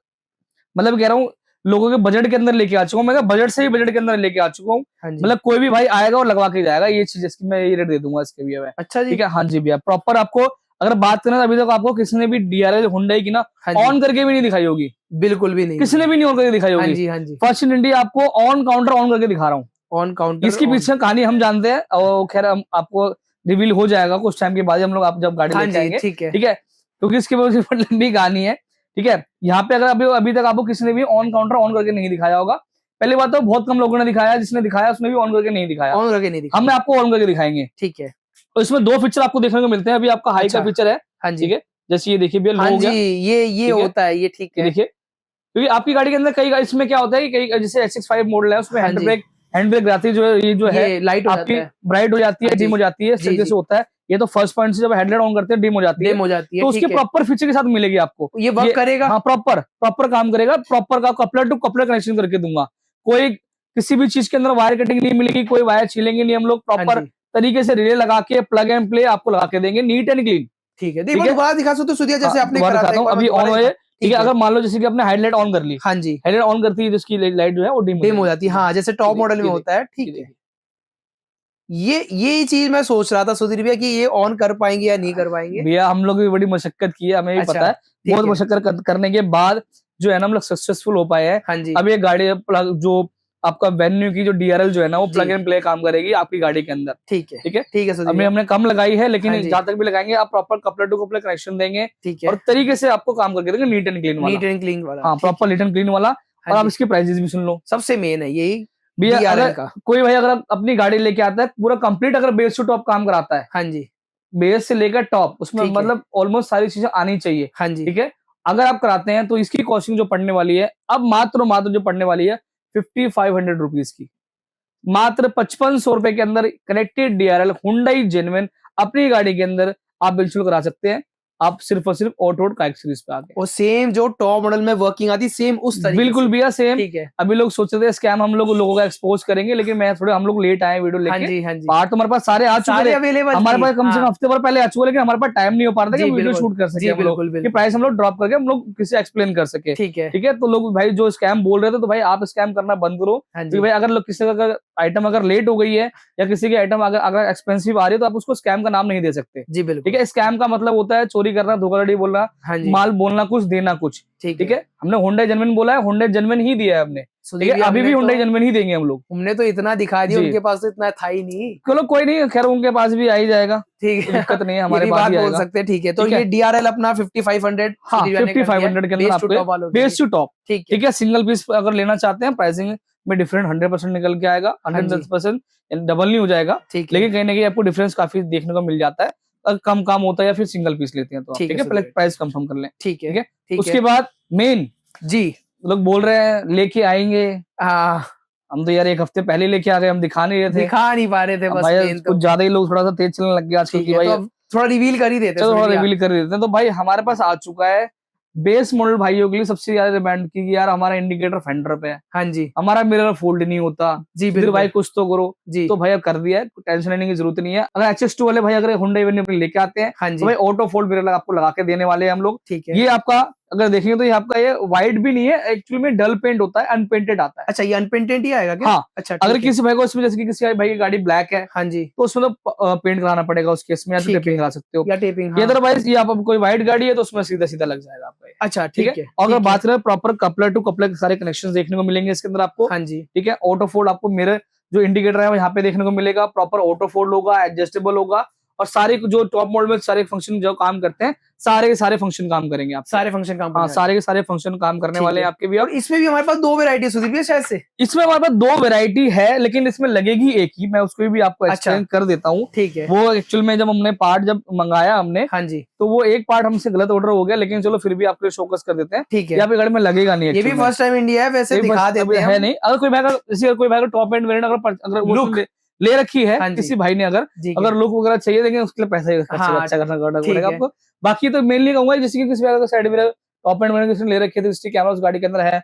मतलब कह रहा हूँ, लोगों के बजट के अंदर लेके आ चुका हूँ, मैं बजट से ही बजट के अंदर लेके आ चुका हूँ। हाँ जी, मतलब कोई भी भाई आएगा और लगवा के जाएगा ये चीज, इसकी मैं ये रेट दे दूंगा इसके भी। अच्छा जी, ठीक है, हाँ जी भैया, प्रॉपर आपको अगर बात करें तो अभी तक आपको किसी ने भी डीआरएल हुंडई की ना हाँ जी, ऑन करके भी नहीं दिखाई होगी, बिल्कुल भी नहीं, किसी ने भी नहीं ऑन करके दिखाई हाँ होगी। जी, हाँ जी, फर्स्ट इन इंडिया आपको ऑन काउंटर ऑन करके दिखा रहा हूँ। ऑन काउंटर इसकी ऑन, पीछे कहानी हम जानते हैं, और खैर हम आपको रिवील हो जाएगा कुछ टाइम के बाद, हम लोग आप जब गाड़ी हाँ लेके जी, आएंगे। ठीक है, ठीक है, क्योंकि इसकी बहुत लंबी कहानी है। ठीक है, यहाँ पे अगर अभी तक आपको किसी ने भी ऑन काउंटर ऑन करके नहीं दिखाया होगा, पहली बात तो बहुत कम लोगों ने दिखाया, जिसने दिखाया उसने भी ऑन करके नहीं दिखाया, ऑन करके नहीं दिखा, हम आपको ऑन करके दिखाएंगे। ठीक है, तो इसमें दो फीचर आपको देखने को मिलते हैं। अभी आपका हाई अच्छा, का फीचर है, हाँ ठीक जी, है, जैसे ये देखिए भैया, लो हाँ हो जी, गया। ये ठीक है, होता है, ये ठीक ये है, देखिए, क्योंकि आपकी गाड़ी के अंदर कई, इसमें क्या होता है कि कई, जैसे X65 मॉडल है, उसमें हाँ जी, हैंड ब्रेक रहती है, जो है ये जो है ये लाइट हो जाता आपकी है, ब्राइट हो जाती है, हाँ जी, डिम हो जाती है, इस जी, तरीके जी, से होता है। ये तो फर्स्ट पॉइंट से जब हेडलाइट ऑन करते हैं डिम हो जाती है, डिम हो जाती है, तो उसके ठीक है, प्रॉपर फीचर के साथ मिलेगी आपको। ये वर्क करेगा, हाँ, प्रॉपर प्रॉपर काम करेगा, प्रॉपर का कपलर टू कपलर कनेक्शन करके दूंगा। कोई किसी भी चीज के अंदर वायर कटिंग नहीं मिलेगी, कोई वायर छीलेंगे नहीं हम लोग, हाँ प्रॉपर जी, तरीके से रिले लगा के प्लग एंड प्ले आपको लगा के देंगे, नीट एंड क्लीन। ठीक है, ठीक देखो है, दोबारा दिखा सकते हो सुधिया, जैसे हाँ, आपने दोबारा करा था, दिखाता एक हूँ, बार मैं अभी ऑन दोबारा हो दिखा, है। ठीक है, अगर मान लो जैसे कि आपने हेडलाइट ऑन कर ली, हाँ जी, हेडलाइट ऑन करती है, जिसकी लाइट जो है वो डिम डिम हो जाती है, हाँ, जैसे टॉप मॉडल में ये होता है, देखिए, ठीक है, ये चीज मैं सोच रहा था सुधीर भैया कि ये ऑन कर पाएंगे या नहीं कर पाएंगे, भैया हम लोग भी बड़ी मशक्कत की है, हमें भी अच्छा, पता है, ठीक बहुत है, मशक्कत करने के बाद जो है ना हम लोग सक्सेसफुल हो पाए हैं। हाँ जी, अब ये गाड़ी प्लग जो आपका वेन्यू की जो डीआरएल जो है ना, वो जी, प्लग एंड प्ले काम करेगी आपकी गाड़ी के अंदर। ठीक है, ठीक है, ठीक है सुधीर अभी भैया, हमने कम लगाई है, लेकिन हाँ जी, जहां तक भी लगाएंगे आप proper coupler to coupler connection देंगे, ठीक और है, तरीके से आपको काम करके देंगे, नीट एंड क्लीन वाला। नीट एंड क्लीन वाला, हाँ, ठीक प्रॉपर है, नीट एंड क्लीन वाला। हाँ और आप जी, इसकी प्राइजेस भी सुन लो सबसे मेन है यही भैया। डीआरएल अगर का, कोई भाई अगर अपनी गाड़ी लेके आता है, पूरा कंप्लीट अगर बेस टू टॉप काम कराता है, हाँ जी, बेस से लेकर टॉप उसमें मतलब ऑलमोस्ट सारी चीजें आनी चाहिए। हाँ जी, ठीक है, अगर आप कराते हैं तो इसकी कॉस्टिंग जो पड़ने वाली है अब मात्र जो पड़ने वाली है 5500 रुपीज की, मात्र 5500 रुपए के अंदर कनेक्टेड डीआरएल हुंडई जेन्युइन अपनी गाड़ी के अंदर आप इंस्टॉल करा सकते हैं। आप सिर्फ और सिर्फ ऑटो काइक सीरीज पे आके और सेम जो टॉप मॉडल में वर्किंग आती सेम उस तरीके बिल्कुल भैया सेम। ठीक है, अभी लोग सोचते थे स्कैम हम लोगों का एक्सपोज करेंगे, लेकिन मैं थोड़े हम लोग लेट आए वीडियो हाँ लेके। जी, हाँ जी, पार्ट तो हमारे पास सारे आ चुके थे, अवेलेबल हमारे पास कम से कम हफ्ते भर पहले आ चुके, लेकिन हमारे पास टाइम नहीं हो पा रहा था कि वीडियो शूट कर सके हम लोग, कि प्राइस हम लोग ड्रॉप करके हम लोग किसी एक्सप्लेन कर सके। ठीक है, ठीक है, तो लोग भाई जो स्कैम बोल रहे थे तो भाई आप स्कैम करना बंद करो, क्योंकि भाई अगर लोग किसी का आइटम अगर लेट हो गई है या किसी की आइटम अगर एक्सपेंसिव आ रही है तो आप उसको स्कैम का नाम नहीं दे सकते। जी बिल्कुल, ठीक है, स्कैम का मतलब होता है चोरी करना, धोखाधड़ी बोलना, माल बोलना कुछ देना कुछ। ठीक है, हमने हुंडई जेन्युइन बोला है, हुंडई जेन्युइन ही दिया है हमने। ठीक है, अभी भी हुंडई जेन्युइन ही देंगे हम लोग। हमने तो इतना दिखा दिया, उनके पास तो इतना था ही नहीं। चलो कोई नहीं, खैर उनके पास भी आ ही जाएगा, ठीक है, दिक्कत नहीं है, हमारे पास बात भी बोल आएगा। सकते हैं। ठीक है, तो ये डीआरएल अपना 5500, हाँ 5500 के अंदर आपको बेस टू टॉप। ठीक है, सिंगल पीस अगर लेना चाहते हैं प्राइसिंग में डिफरेंट 100% निकल के आएगा, 110% डबल नहीं हो जाएगा, लेकिन कहीं ना कहीं आपको डिफरेंस काफी देखने को मिल जाता है। अगर कम काम होता है या फिर सिंगल पीस लेते हैं तो ठीक है, पहले प्राइस कंफर्म कर लें। ठीक है, उसके बाद मेन जी लोग बोल रहे हैं लेके आएंगे, हम तो यार एक हफ्ते पहले लेके आ गए, हम दिखा नहीं रहे थे, दिखा नहीं पा रहे थे बस भाई कुछ ज्यादा ही लोग थोड़ा सा तेज चलने लग गया आजकल की, भाई तो थोड़ा रिवील कर ही देते हैं, थोड़ा रिवील कर देते हैं। तो भाई हमारे पास आ चुका है बेस मॉडल भाइयों के लिए सबसे ज्यादा डिमांड की यार हमारा इंडिकेटर फेंडर पे है। हाँ जी, हमारा मिरर फोल्ड नहीं होता जी, फिर भाई कुछ तो करो जी। तो भाई अब कर दिया है, टेंशन लेने की जरूरत नहीं है। अगर HS2 वाले भाई अगर हुंडई अपने लेके आते हैं तो भाई ऑटो फोल्ड मिरर आपको लगा के देने वाले हैं हम लोग। ठीक है, ये आपका अगर देखेंगे तो ये आपका ये व्हाइट भी नहीं है, एक्चुअली में डल पेंट होता है, अनपेंटेड आता है। अच्छा, ये अनपेंटेड ही आएगा क्या? हाँ, अच्छा, अगर किसी भाई को इसमें जैसे कि किसी भाई की गाड़ी ब्लैक है, हाँ जी, तो उसमें तो पेंट कराना पड़ेगा उस केस में, या तो टेपिंग करा सकते हो, या टेपिंग। अदरवाइज ये आप कोई व्हाइट गाड़ी है तो उसमें सीधा सीधा लग जाएगा आपका। अच्छा, ठीक है। अगर बात करें प्रॉपर कपलर टू कपलर के सारे कनेक्शन देखने को मिलेंगे इसके अंदर आपको। हाँ जी, ठीक है, ऑटो फोल्ड आपको मिरर जो इंडिकेटर है यहाँ पे देखने को मिलेगा, प्रॉपर ऑटो फोल्ड होगा, एडजस्टेबल होगा, और सारे जो टॉप मॉडल में सारे फंक्शन जो काम करते हैं सारे के सारे फंक्शन काम करेंगे आप, सारे फंक्शन काम, हाँ सारे के सारे फंक्शन काम करने वाले हैं आपके भी। और इसमें भी हमारे पास दो वेरायटी है शायद से, इसमें हमारे पास दो वेरायटी है, लेकिन इसमें लगेगी एक ही, मैं उसको भी आपको एक्सप्लेन कर देता हूँ। ठीक है, वो एक्चुअल में जब हमने पार्ट जब मंगाया हमने, हाँ जी, तो वो एक पार्ट हमसे गलत ऑर्डर हो गया, लेकिन चलो फिर भी आपके शोकस कर देते हैं। ठीक है, यहाँ पे गाड़ी में लगेगा नहीं, ये भी फर्स्ट टाइम इंडिया है, वैसे दिखा देते हैं, है नहीं। अगर कोई भाई टॉप एंड वेरिएंट अगर ले रखी है किसी भाई ने, अगर लुक वगैरह चाहिए देंगे उसके लिए पैसा अच्छा करना पड़ेगा आपको। बाकी तो मेनली कहूंगा जैसे कि किसी का side mirror top and mirror किसी ने ले रखे थे, उसकी कैमरा उस गाड़ी के अंदर है,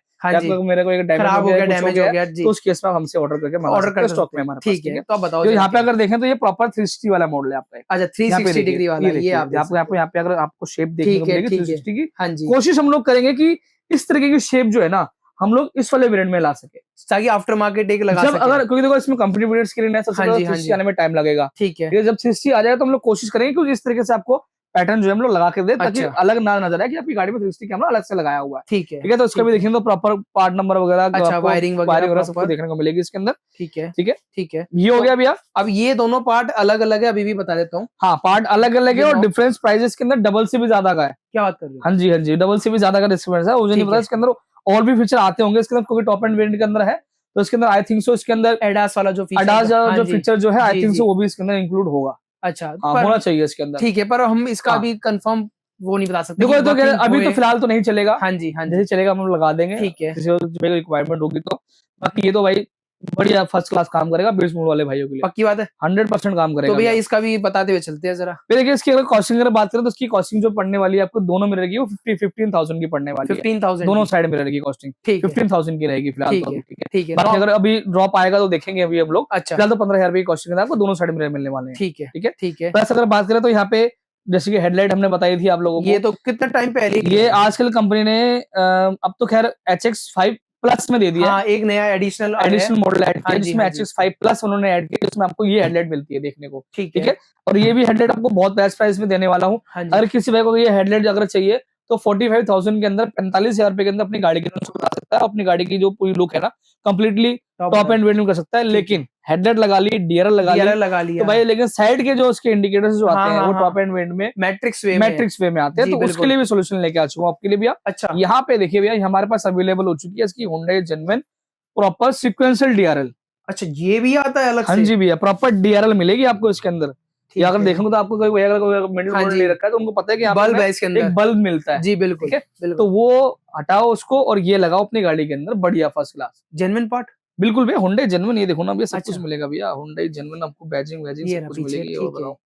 मेरे को एक डैमेज हो गया तो उस केस में हमसे ऑर्डर करके स्टॉक में हमारे पास। ठीक है, तो आप बताओ यहाँ पे अगर देखें तो ये प्रॉपर 360 वाला मॉडल है आपका। अच्छा, 360 डिग्री वाला, ये आपको यहाँ पे अगर आपको शेप देखने को मिलेगी 360 की, कोशिश हम लोग करेंगे कि इस तरीके की शेप जो है ना हम लोग इस वाले वेरिएंट में ला सके, ताकि आफ्टर मार्केट एक लगा सके। अगर क्योंकि देखो इसमें कंपनी वेरिएंट स्क्रीन है, सबसे पहले 360 आने में टाइम लगेगा। ठीक है, जब 360 आ जाएगा तो हम लोग कोशिश करेंगे कि इस तरीके से आपको पैटर्न जो है हम लोग लगा के दे, ताकि अलग ना नजर आए कि आपकी गाड़ी में 360 कैमरा अलग से लगाया हुआ है। ठीक है, तो उसका भी देखेंगे तो प्रॉपर पार्ट नंबर वगैरह, वायरिंग वगैरह सबको देखने को मिलेगी इसके अंदर। ठीक है, ठीक है, ठीक है, ये हो गया भैया। अब ये दोनों पार्ट अलग अलग है, अभी भी बता देता हूँ। हाँ, पार्ट अलग अलग है और डिफरेंस प्राइजेस के अंदर डबल से भी ज्यादा का है। क्या बात कर रहे हो? हाँ जी, हाँ जी, डबल से भी ज्यादा का डिफरेंस है। मुझे नहीं पता इसके अंदर और भी फीचर आते होंगे इसके अंदर, क्योंकि टॉप एंड वेरिएंट के अंदर है, तो इसके अंदर आई थिंक सो इसके अंदर एडास वाला जो फीचर जो है आई थिंक सो वो भी इसके अंदर इंक्लूड होगा। अच्छा, होना चाहिए इसके अंदर। ठीक है, पर हम इसका अभी कंफर्म वो नहीं बता सकते। देखो तो अभी तो फिलहाल तो नहीं चलेगा। हाँ जी, हाँ, जैसे चलेगा हम लोग लगा देंगे। ठीक है, रिक्वायरमेंट होगी तो। बाकी ये तो भाई बढ़िया फर्स्ट क्लास काम करेगा बेस मोड वाले भाइयों के लिए, पक्की बात है, 100% काम करेगा। तो भैया इसका भी बताते हुए चलते हैं जरा। देखिए इसकी अगर कॉस्टिंग अगर बात करें तो इसकी कॉस्टिंग जो पड़ने वाली है आपको दोनों मिरर की वो 15,000 की पड़ने वाली है। 15,000 दोनों साइड मिरर की कॉस्टिंग 15,000 की रहेगी फिलहाल। ठीक है, बाकी अगर अभी ड्रॉप आएगा तो देखेंगे अभी हम लोग। अच्छा, फिलहाल तो 15,000 की कॉस्टिंग है, आपको दोनों साइड मिरर मिलने वाले हैं। ठीक है, ठीक है, ठीक है। प्लस अगर बात करें तो यहाँ पे जैसे कि हेडलाइट हमने बताई थी आप लोगों को, ये तो कितना टाइम पहले, ये आजकल कंपनी ने अब तो खैर HX5 प्लस में दे दिया। हाँ, एक नया एडिशनल मॉडल ऐड किया जिसमें HX5 प्लस उन्होंने ऐड किया, जिसमें आपको ये हेडलाइट मिलती है देखने को। ठीक है, और ये भी हेडलाइट आपको बहुत बेस्ट प्राइस में देने वाला हूँ। अगर किसी भाई को ये हेडलाइट अगर चाहिए तो 45,000 के अंदर 45,000 रुपए के अंदर अपनी गाड़ी के अंदर बता सकता है, अपनी गाड़ी की जो पूरी लुक है ना कंप्लीटली टॉप एंड वेरिएंट कर सकता है। लेकिन हेडलाइट लगा ली, डीआरएल लगा ली तो भाई, लेकिन साइड के जो उसके इंडिकेटर्स जो आते हैं वो टॉप एंड वेरिएंट में मैट्रिक्स वे में आते हैं, तो उसके लिए भी सोल्यूशन लेके आ चुका हूँ आपके लिए भैया। अच्छा, यहाँ पे देखिए भैया हमारे पास अवेलेबल हो चुकी है इसकी Hyundai genuine proper sequential DRL. अच्छा, ये भी आता है अलग से? हाँ जी भैया, प्रॉपर डीआरएल मिलेगी आपको इसके अंदर। या अगर देखोगे तो आपको कोई अगर मिडिल मॉडल ले रखा है तो उनको पता है कि बल्ब है इसके अंदर, एक बल्ब मिलता है। जी बिल्कुल, तो वो हटाओ उसको और ये लगाओ अपनी गाड़ी के अंदर, बढ़िया फर्स्ट क्लास जेन्युइन पार्ट। बिल्कुल भैया, हुंडई जेन्युइन, ये देखो ना भैया सब कुछ मिलेगा भैया, हुंडई जेन्युइन, आपको बैजिंग सब कुछ मिलेगी। और बताओ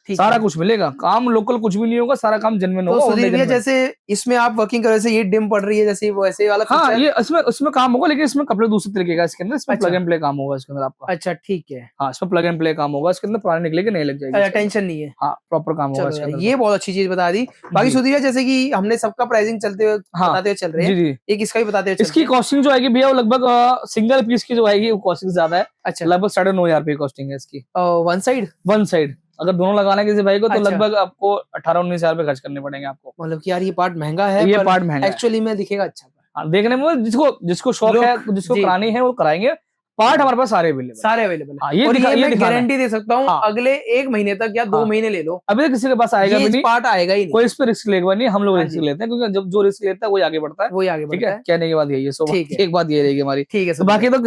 सारा कुछ मिलेगा, काम लोकल कुछ भी नहीं होगा, सारा काम जेन्युइन होगा। तो सुधीर भैया जैसे इसमें आप वर्किंग कर रहे, ये डिम पड़ रही है जैसे वैसे वाला हाँ, ये इसमें काम होगा, लेकिन इसमें कपड़े दूसरे तरीके का इसके अंदर, इसमें प्लग एंड प्ले काम होगा इसके अंदर आपका। अच्छा ठीक है, हाँ इसमें प्लग एंड प्ले काम होगा इसके अंदर, पुराने निकलेगी नहीं लग जाएगी, टेंशन नहीं है। हाँ प्रॉपर काम होगा इसके अंदर। ये बहुत अच्छी चीज बता दी। बाकी सुधीर भैया जैसे कि हमने सबका प्राइसिंग चलते हुए बताते हुए चल रहे हैं, जी एक इसका भी बताते हुए। इसकी कॉस्टिंग जो आएगी भैया वो लगभग सिंगल पीस की जो आएगी वो कॉस्टिंग ज्यादा है। अच्छा, लगभग 9,500 रुपए कॉस्टिंग है इसकी। वन साइड अगर दोनों लगाना किसी भाई को तो लगभग आपको 18-19 रुपए खर्च करने पड़ेंगे आपको। मतलब कि यार ये पार्ट महंगा है, ये पार्ट महंगा एक्चुअली में दिखेगा अच्छा। देखने में जिसको शौक है, जिसको करानी है वो कराएंगे। पार्ट हमारे पास सारे अवेलेबल है। और ये मैं गारंटी दे सकता हूँ, अगले 1 महीने तक या 2 महीने ले लो, अभी किसी के पास आएगा भी नहीं, पार्ट आएगा ही नहीं, कोई इस पे रिस्क लेगा नहीं। हम लोग रिस्क लेते हैं क्योंकि जब जो रिस्क लेता है वही आगे बढ़ता है, ठीक है। कहने की बात यही है, एक बात ये रहेगी हमारी, ठीक है। बाकी तो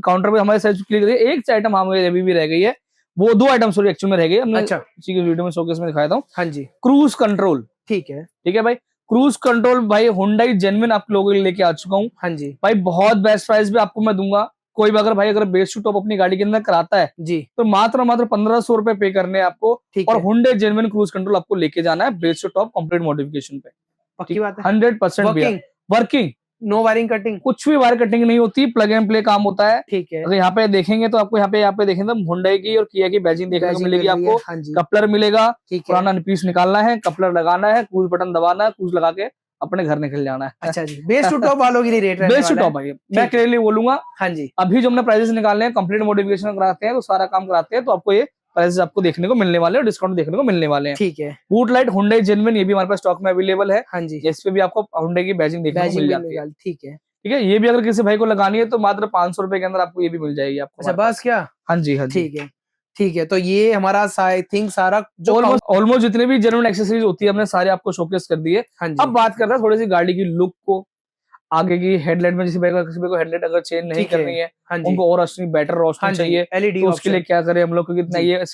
काउंटर पे हमारे साइड क्लिक, एक आइटम हमारे अभी भी रह गई है, वो 2 आइटम सॉरी एक्चुअल में रह गई है। हमने इसी की वीडियो में शोकेस में दिखाया था। हाँ जी, क्रूज कंट्रोल, ठीक है भाई। क्रूज कंट्रोल भाई हुंडई जेन्युइन आप लोगों के लिए लेके आ चुका हूँ। हाँ जी भाई, बहुत बेस्ट प्राइस भी आपको मैं दूंगा। कोई भी अगर बेस टू टॉप अपनी गाड़ी के अंदर कराता है जी, तो मात्र 1500 रुपए पे करने हैं आपको, और हुंडई जेन्युइन क्रूज कंट्रोल आपको लेके जाना है base to top complete modification पे। पक्की बात है, 100% वर्किंग, नो वायरिंग कटिंग, कुछ भी वायर कटिंग नहीं होती, प्लग एंड प्ले काम होता है, ठीक है। अगर यहाँ पे देखेंगे तो आपको यहाँ पे देखेंगे तो हुंडई की और किया की बैजिंग देखने को मिलेगी आपको। कपलर मिलेगा, पुराना पीस निकालना है, कपलर लगाना है, क्रूज बटन दबाना है, क्रूज लगा के अपने घर निकल जाना है। अच्छा जी, बेस टू टॉप वालों के लिए रेट, बेस टू टॉप भाई मैं क्लियरली बोलूंगा। हाँ जी, अभी जो हमने प्राइसेस निकालने हैं, कंप्लीट मॉडिफिकेशन कराते हैं तो सारा काम कराते हैं, तो आपको ये प्राइसेस आपको देखने को मिलने वाले हैं, डिस्काउंट देखने को मिलने वाले हैं, ठीक है। बूट लाइट हुंडई जेन्युइन, ये भी हमारे पास स्टॉक में अवेलेबल है। हाँ जी, इस पे भी आपको हुंडई की बैजिंग देखने को मिल जाती है, ठीक है। ठीक है, ये भी अगर किसी भाई को लगानी है तो मात्र 500 रुपए के अंदर आपको ये भी मिल जाएगी आपको। अच्छा बस क्या, हाँ जी हाँ जी, ठीक है। तो ये हमारा आई थिंक सारा जो ऑलमोस्ट जितने भी जेन्युइन एक्सेसरीज होती है हमने सारे आपको शोकेस कर दिए। हाँ अब बात करते हैं थोड़ी सी गाड़ी की लुक को, आगे की हेडलाइट में किसी को हेडलाइट अगर चेंज नहीं करनी है, उनको और रोशनी बेटर रोशनी चाहिए, एलईडी, तो उसके लिए क्या करें हम लोग, क्योंकि इतना ये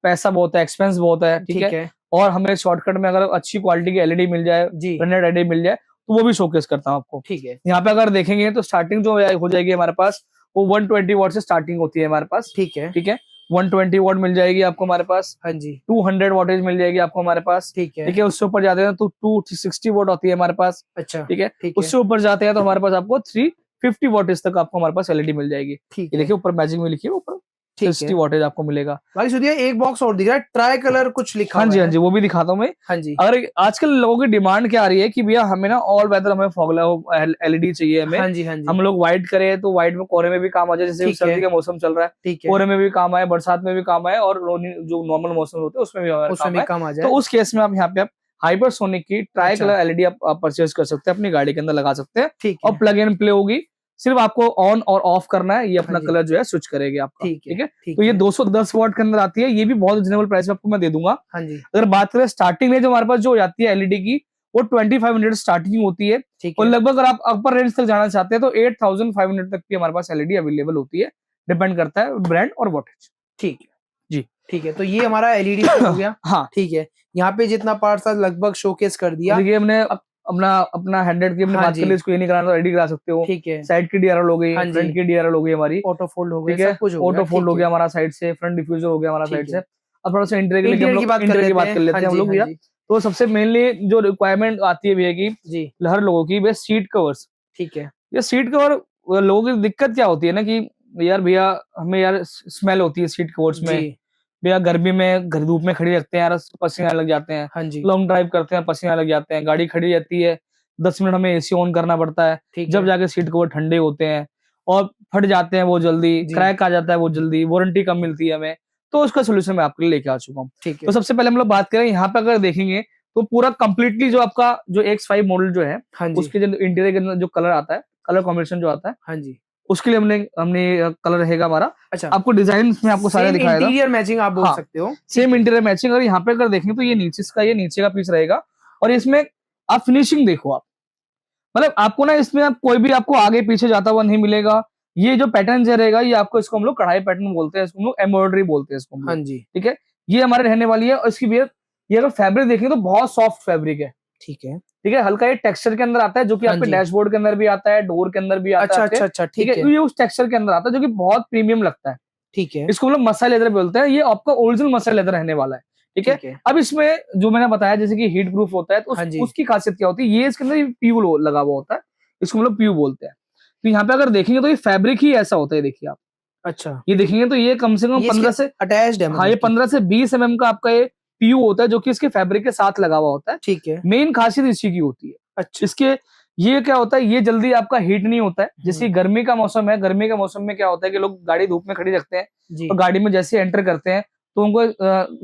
पैसा बहुत है, एक्सपेंस बहुत है, ठीक है। और हमें शॉर्टकट में अगर अच्छी क्वालिटी की एलईडी मिल जाए, एलईडी मिल जाए, तो वो भी शोकेस करता हूँ आपको, ठीक है। यहाँ पे अगर देखेंगे तो स्टार्टिंग जो हो जाएगी हमारे पास वो 120 वॉट से स्टार्टिंग होती है हमारे पास, ठीक है, ठीक है। 120 वॉट मिल जाएगी आपको हमारे पास, हाँ जी। 200 वॉटेज मिल जाएगी आपको हमारे पास, ठीक है, ठीक है। उससे ऊपर जाते हैं तो 260 वॉट होती है हमारे पास, अच्छा, ठीक है। उससे ऊपर जाते हैं तो हमारे पास आपको 350 वॉटेज तक आपको हमारे पास एलईडी मिल जाएगी, ठीक है। देखिए ऊपर मैजिंग में लिखी है, ऊपर 60 वॉटेज आपको मिलेगा। बाकी सुनिए एक बॉक्स और दिख रहा है, ट्राई कलर कुछ लिखा, हाँ जी हाँ जी, वो भी दिखाता हूँ मैं। हाँ जी, अगर आजकल लोगों की डिमांड क्या आ रही है कि भैया हमें ना ऑल वेदर हमें फॉग एलईडी चाहिए हमें, हाँ जी हाँ जी। हम लोग व्हाइट करें तो व्हाइट में कोहरे में भी काम आ जाए, जैसे सर्दी का मौसम चल रहा है, कोहरे में भी काम आए, बरसात में भी काम आए, और जो नॉर्मल मौसम होते हैं उसमें भी काम आ जाए। तो उस केस में आप यहाँ पे आप हाइपरसोनिक की ट्राई कलर एलईडी आप परचेज कर सकते हैं, अपनी गाड़ी के अंदर लगा सकते हैं, और प्लग एंड प्ले होगी, सिर्फ आपको ऑन और ऑफ करना है, ये अपना कलर जो है स्विच करेगी आपका, ठीक है। तो ये 210 वॉट के अंदर आती है, ये भी बहुत रिजनेबल प्राइस में आपको मैं दे दूंगा। हाँ जी, अगर बात करें स्टार्टिंग में जो हमारे पास जो आती है एलईडी की, वो 2500 स्टार्टिंग होती है, और लगभग अगर आप अपर रेंज तक जाना चाहते हैं तो 8500 तक की हमारे पास एलईडी अवेलेबल होती है, डिपेंड करता है ब्रांड और वॉटेज, ठीक है जी, ठीक है। तो ये हमारा एलईडी हो गया, हाँ ठीक है। यहाँ पे जितना पार्ट था लगभग शोकेस कर दिया। देखिए हमने अपना हेडलाइट की बात कर ली, इसको ये नहीं कराना तो एलईडी करा सकते हो, ठीक है। साइड की डीआरएल हो गई, फ्रंट की डीआरएल हो गई हमारी, ऑटो फोल्ड हो गया, ठीक है, ऑटो फोल्ड हो गया हमारा साइड से, फ्रंट डिफ्यूजर हो गया हमारा साइड से। अब थोड़ा सा इंटीरियर की बात कर लेते हैं हम लोग भैया। तो सबसे मेनली जो रिक्वायरमेंट आती है भैया की हर लोगों की, भैया सीट कवर्स, ठीक है। ये सीट कवर लोगों की दिक्कत क्या होती है ना कि यार भैया हमें यार स्मेल होती है सीट कवर्स में, भैया गर्मी में घर धूप में खड़ी रखते हैं यार, पसीना लग जाते हैं, हाँ जी। लॉन्ग ड्राइव करते हैं पसीना लग जाते हैं, गाड़ी खड़ी रहती है 10 मिनट हमें एसी ऑन करना पड़ता है, जब जाके सीट कवर ठंडे होते हैं, और फट जाते हैं वो जल्दी, क्रैक आ जाता है वो जल्दी, वारंटी कम मिलती है हमें, तो उसका सोल्यूशन मैं आपके लिए लेके आ चुका हूँ। तो सबसे पहले हम लोग बात करें यहाँ पे, अगर देखेंगे तो पूरा कंप्लीटली जो आपका जो X5 मॉडल जो है, हाँ उसके जो इंटीरियर के अंदर जो कलर आता है, कलर कॉम्बिनेशन जो आता है, हाँ जी, उसके लिए हमने कलर रहेगा हमारा। अच्छा, आपको डिजाइन में आपको सारे दिखाएगा, इंटीरियर मैचिंग आप बोल सकते हो, सेम इंटीरियर मैचिंग। और यहाँ पे अगर देखेंगे तो ये नीचे का पीस रहेगा, और इसमें आप फिनिशिंग देखो, आप मतलब आपको ना इसमें आप कोई भी आपको आगे पीछे जाता हुआ नहीं मिलेगा, ये जो पैटर्न जो रहेगा ये आपको, इसको हम लोग कढ़ाई पैटर्न बोलते हैं, इसको हम लोग एम्ब्रॉयडरी बोलते हैं इसको। हाँ जी, ठीक है, ये हमारे रहने वाली है। और इसकी भी ये अगर फैब्रिक देखेंगे तो बहुत सॉफ्ट फैब्रिक है। ठीक है, ठीक है, हल्का ये टेक्सचर के अंदर आता है, जो कि आपके डैशबोर्ड के अंदर भी आता है, डोर के अंदर भी आता है। अच्छा अच्छा, ठीक है, ये उस टेक्सचर के अंदर आता है जो कि बहुत प्रीमियम लगता है। ठीक है, इसको हम लोग मसाला लेदर बोलते हैं। ये आपका ओरिजिनल मसाला लेदर रहने वाला है। ठीक है, अब इसमें जो मैंने बताया जैसे कि हीट प्रूफ होता है, तो उसकी खासियत क्या होती है, ये इसके अंदर प्यू लगा हुआ होता है, इसको हम लोग प्यू बोलते हैं। तो यहाँ पे अगर देखेंगे तो ये फैब्रिक ही ऐसा होता है, देखिए आप। अच्छा, ये देखेंगे तो ये कम से कम 15 से अटैच्ड है। हाँ, ये 15 से 20 mm का आपका ये पीयू होता है, जो कि इसके फैब्रिक के साथ लगा हुआ होता है। ठीक है, मेन खासियत इसी की होती है। अच्छा, इसके ये क्या होता है, ये जल्दी आपका हीट नहीं होता है। जैसे गर्मी का मौसम है, गर्मी के मौसम में क्या होता है कि लोग गाड़ी धूप में खड़ी रखते हैं, तो गाड़ी में जैसे एंटर करते हैं तो उनको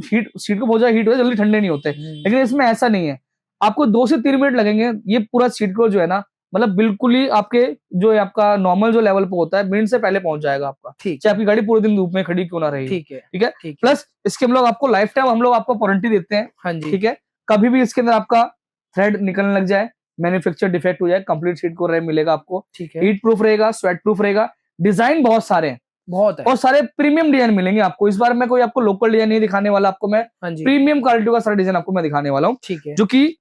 सीट को बहुत ज्यादा हीट होता है, जल्दी ठंडे नहीं होते। लेकिन इसमें ऐसा नहीं है, आपको 2 से 3 मिनट लगेंगे, ये पूरा सीट को जो है ना, मतलब बिल्कुल ही आपके जो है आपका नॉर्मल जो लेवल पे होता है, मिनट से पहले पहुंच जाएगा आपका। चाहे आपकी गाड़ी पूरे दिन धूप में खड़ी क्यों ना रही। ठीक है, प्लस इसके हम लोग आपको लाइफ टाइम हम लोग आपको वारंटी देते हैं। हाँ जी, ठीक है, कभी भी इसके अंदर आपका थ्रेड निकलने लग जाए, मैन्युफैक्चर डिफेक्ट हो जाए, कंप्लीट सीट को मिलेगा आपको। ठीक है, हीट प्रूफ रहेगा, स्वेट प्रूफ रहेगा। डिजाइन बहुत सारे हैं, बहुत है, और सारे प्रीमियम डिजाइन मिलेंगे आपको। इस बार मैं कोई आपको लोकल डिजाइन नहीं दिखाने वाला, आपको मैं प्रीमियम क्वालिटी का सारा डिजाइन आपको मैं दिखाने वाला हूँ। ठीक है, जो कि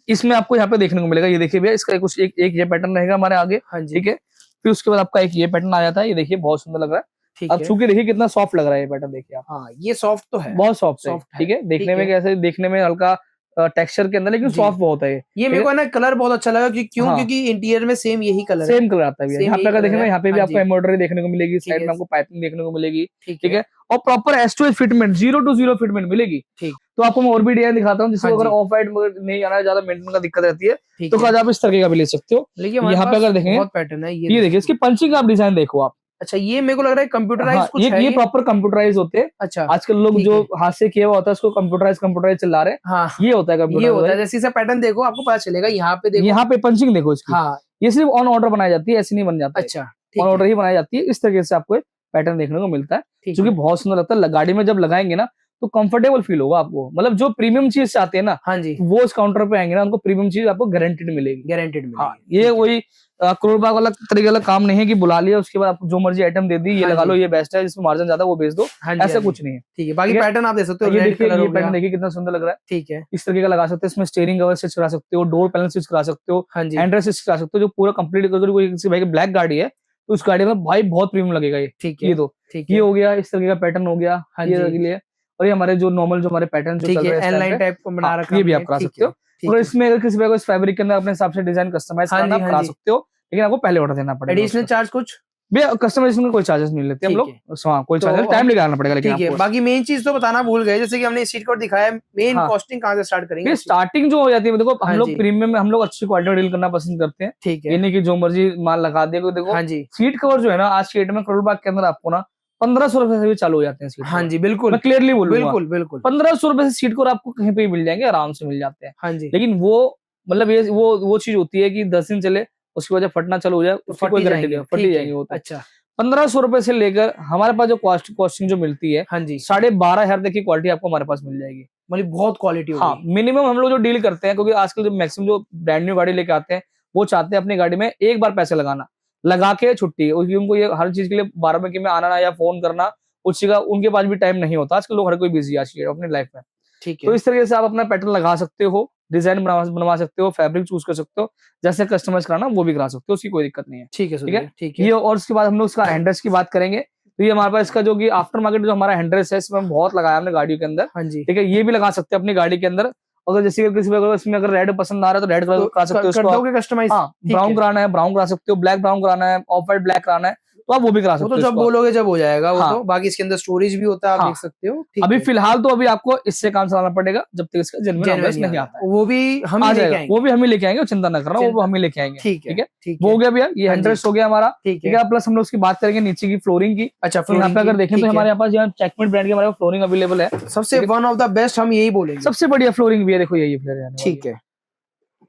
इसमें आपको यहाँ पे देखने को मिलेगा। ये देखिए भैया, इसका एक ये पैटर्न रहेगा हमारे आगे। ठीक है, फिर उसके बाद आपका एक ये पैटर्न आ जाता है। ये देखिए बहुत सुंदर लग रहा है। अब छू के देखिए कितना सॉफ्ट लग रहा है ये पैटर्न, देखिए आप। हाँ, ये सॉफ्ट तो है, बहुत सॉफ्ट है। ठीक है, देखने में कैसे, देखने में हल्का टेक्सचर के अंदर, लेकिन सॉफ्ट बहुत है ये मेरे को ना कलर बहुत अच्छा लगा क्योंकि इंटीरियर में सेम यही कलर, सेम कलर आता है। यहाँ पे अगर देखेंगे, यहाँ पे भी आपको एम्ब्रॉयडरी देखने को मिलेगी, साइड में आपको पाइपिंग देखने को मिलेगी। ठीक है, और proper S2S fitment, 0 to 0 fitment मिलेगी। ठीक, तो आपको मैं और भी डिजाइन दिखाता हूँ, जिसको अगर ऑफ वाइट नहीं आना है, ज्यादा मेंटेन का दिक्कत रहती है, तो आप इस तरीके का भी ले सकते हो। यहाँ पे अगर देखेंगे पैटर्न है, ये देखिए, इसकी पंचिंग आप डिजाइन देखो आप। अच्छा, ये मेरे को लग रहा है कंप्यूटराइज कुछ है, ये प्रॉपर कंप्यूटराइज होते हैं। अच्छा, आजकल लोग जो हाथ से किया हुआ होता है उसको कंप्यूटराइज चला रहे हैं। हाँ, ये होता है कंप्यूटर, ये होता है। जैसे पैटर्न देखो, आपको पता चलेगा। यहाँ पे देखो, यहाँ पे पंचिंग देखो इसकी। हाँ, ये सिर्फ ऑन ऑर्डर बनाई जाती है, ऐसी नहीं बन जाता। अच्छा, ऑन ऑर्डर ही बनाई जाती है। इस तरीके से आपको पैटर्न देखने को मिलता है, जो कि बहुत सुंदर लगता है। गाड़ी में जब लगाएंगे ना तो कंफर्टेबल फील होगा आपको। मतलब जो प्रीमियम चीज चाहते हैं ना, हाँ जी, वो इस काउंटर पे आएंगे ना, उनको प्रीमियम चीज आपको गारंटेड मिलेगी। हाँ, ये वही करोड़ बाग वाला तरीके वाला काम नहीं है कि बुला लिया उसके बाद आपको जो मर्जी आइटम दे दी, ये लगा लो, ये बेस्ट है, जिसमें मार्जिन ज्यादा वो बेच दो। ऐसा कुछ नहीं है। ठीक है, बाकी पैटर्न आप दे सकते हो। ये पैटर्न देखिए कितना सुंदर लग रहा है। ठीक है, इस तरीके का लगा सकते हैं। इसमें स्टीयरिंग कवर स्विच करा सकते हो, डोर पैनल स्विच करा सकते हो, हैंडरेस्ट स्विच करा सकते हो, जो पूरा कंप्लीट किसी भाई की ब्लैक गाड़ी है तो उस गाड़ी में भाई बहुत प्रीमियम लगेगा ये। ठीक है, ये दो, ये हो गया, इस तरीके का पैटर्न हो गया ये। और ये हमारे जो नॉर्मल जो हमारे पैटर्न जो चल रहे हैं, एल-लाइन टाइप को बना रखा है, ये भी आप करा सकते हो। और इसमें अगर किसी को इस फैब्रिक के अंदर अपने हिसाब से डिजाइन कस्टमाइज करना आप करा सकते हो, लेकिन आपको पहले ऑर्डर देना पड़ेगा। एडिशनल चार्ज कुछ भैया कस्टमाइजेशन का कोई चार्जेस नहीं लेते हम लोग। हाँ, कोई चार्जेस टाइम लगाना पड़ेगा। लेकिन ठीक है, बाकी मेन चीज तो बताना भूल गए, जैसे कि हमने सीट कवर दिखाया, मेन कॉस्टिंग कहाँ से स्टार्ट करेंगे? स्टार्टिंग जो हो जाती है, देखो हम लोग प्रीमियम में हम लोग अच्छी क्वालिटी डील करना पसंद करते हैं। ठीक है, यानी कि जो मर्जी माल लगा दे। देखो सीट कवर जो है ना, आज की डेट में करोड़ बाग के अंदर आपको ना 1500 रुपए से भी चालू हो जाते हैं सीट। हाँ जी, बिल्कुल, मैं क्लियरली बोलूंगा, बिल्कुल बिल्कुल 1500 रुपए से सीट कवर आपको कहीं पे मिल जाएंगे, आराम से मिल जाते हैं। हाँ जी, लेकिन वो मतलब ये वो चीज होती है कि 10 दिन चले, उसकी वजह फटना चालू हो जाए, उसकी कोई गारंटी नहीं, फटी जाएंगे वो। अच्छा, 1500 रुपए से लेकर हमारे पास जो कॉस्टिंग जो मिलती है, हाँ जी, 12,500 तक की क्वालिटी आपको हमारे पास मिल जाएगी। मतलब बहुत क्वालिटी। हाँ, मिनिमम हम लोग जो डील करते हैं, क्योंकि आजकल जो मैक्सिमम जो ब्रांड न्यू गाड़ी लेके आते हैं, वो चाहते हैं अपनी गाड़ी में एक बार पैसे लगाना, लगा के छुट्टी। उनको ये हर चीज के लिए 12 बजे में आना या फोन करना, उसी का उनके पास भी टाइम नहीं होता। आजकल लोग हर कोई बिजी आज की अपनी लाइफ में। ठीक है, तो इस तरीके से आप अपना पैटर्न लगा सकते हो, डिजाइन बनवा सकते हो, फैब्रिक चूज कर सकते हो, जैसे कस्टमाइज कराना वो भी करा सकते हो, उसकी कोई दिक्कत नहीं है। ठीक है, ठीक है, ठीक है। ये और उसके बाद हम लोग इसका हैंडरेस की बात करेंगे। तो ये हमारे पास इसका जो कि आफ्टर मार्केट जो हमारा हैंडरेस है, इसमें बहुत लगाया हमने गाड़ियों के अंदर। हाँ जी, ठीक है, ये भी लगा सकते हैं अपनी गाड़ी के अंदर। अगर जैसे किसी को इसमें अगर रेड पसंद आ रहा है तो रेड कलर करा सकते हो, कस्टमाइज। ब्राउन कराना है ब्राउन करा सकते हो, ब्लैक ब्राउन कराना है, ऑफ वाइट ब्लैक कराना है, तो आप वो भी करा सकते हो। तो जब बोलोगे जब हो जाएगा वो। तो बाकी इसके अंदर स्टोरेज भी होता है, आप देख सकते हो। अभी फिलहाल तो अभी आपको इससे काम चलाना पड़ेगा जब तक इसका जेन्युइन नहीं आता है। वो भी हम ही लेके आएंगे, वो भी हम ही लेके आएंगे, चिंता न करना, वो हम ही लेके आएंगे। ठीक है, वो हो गया भैया, ये हैंडरेस्ट हो गया हमारा। ठीक है, प्लस हम लोग उसकी बात करेंगे नीचे की फ्लोरिंग की। अच्छा, यहाँ पे अगर देखें तो हमारे यहाँ पास चेकमेट ब्रांड की हमारे पास फ्लोरिंग अवेलेबल है। सबसे वन ऑफ द बेस्ट हम यही बोलेंगे, सबसे बढ़िया फ्लोरिंग भी है। देखो यही फ्लोरिंग, ठीक है,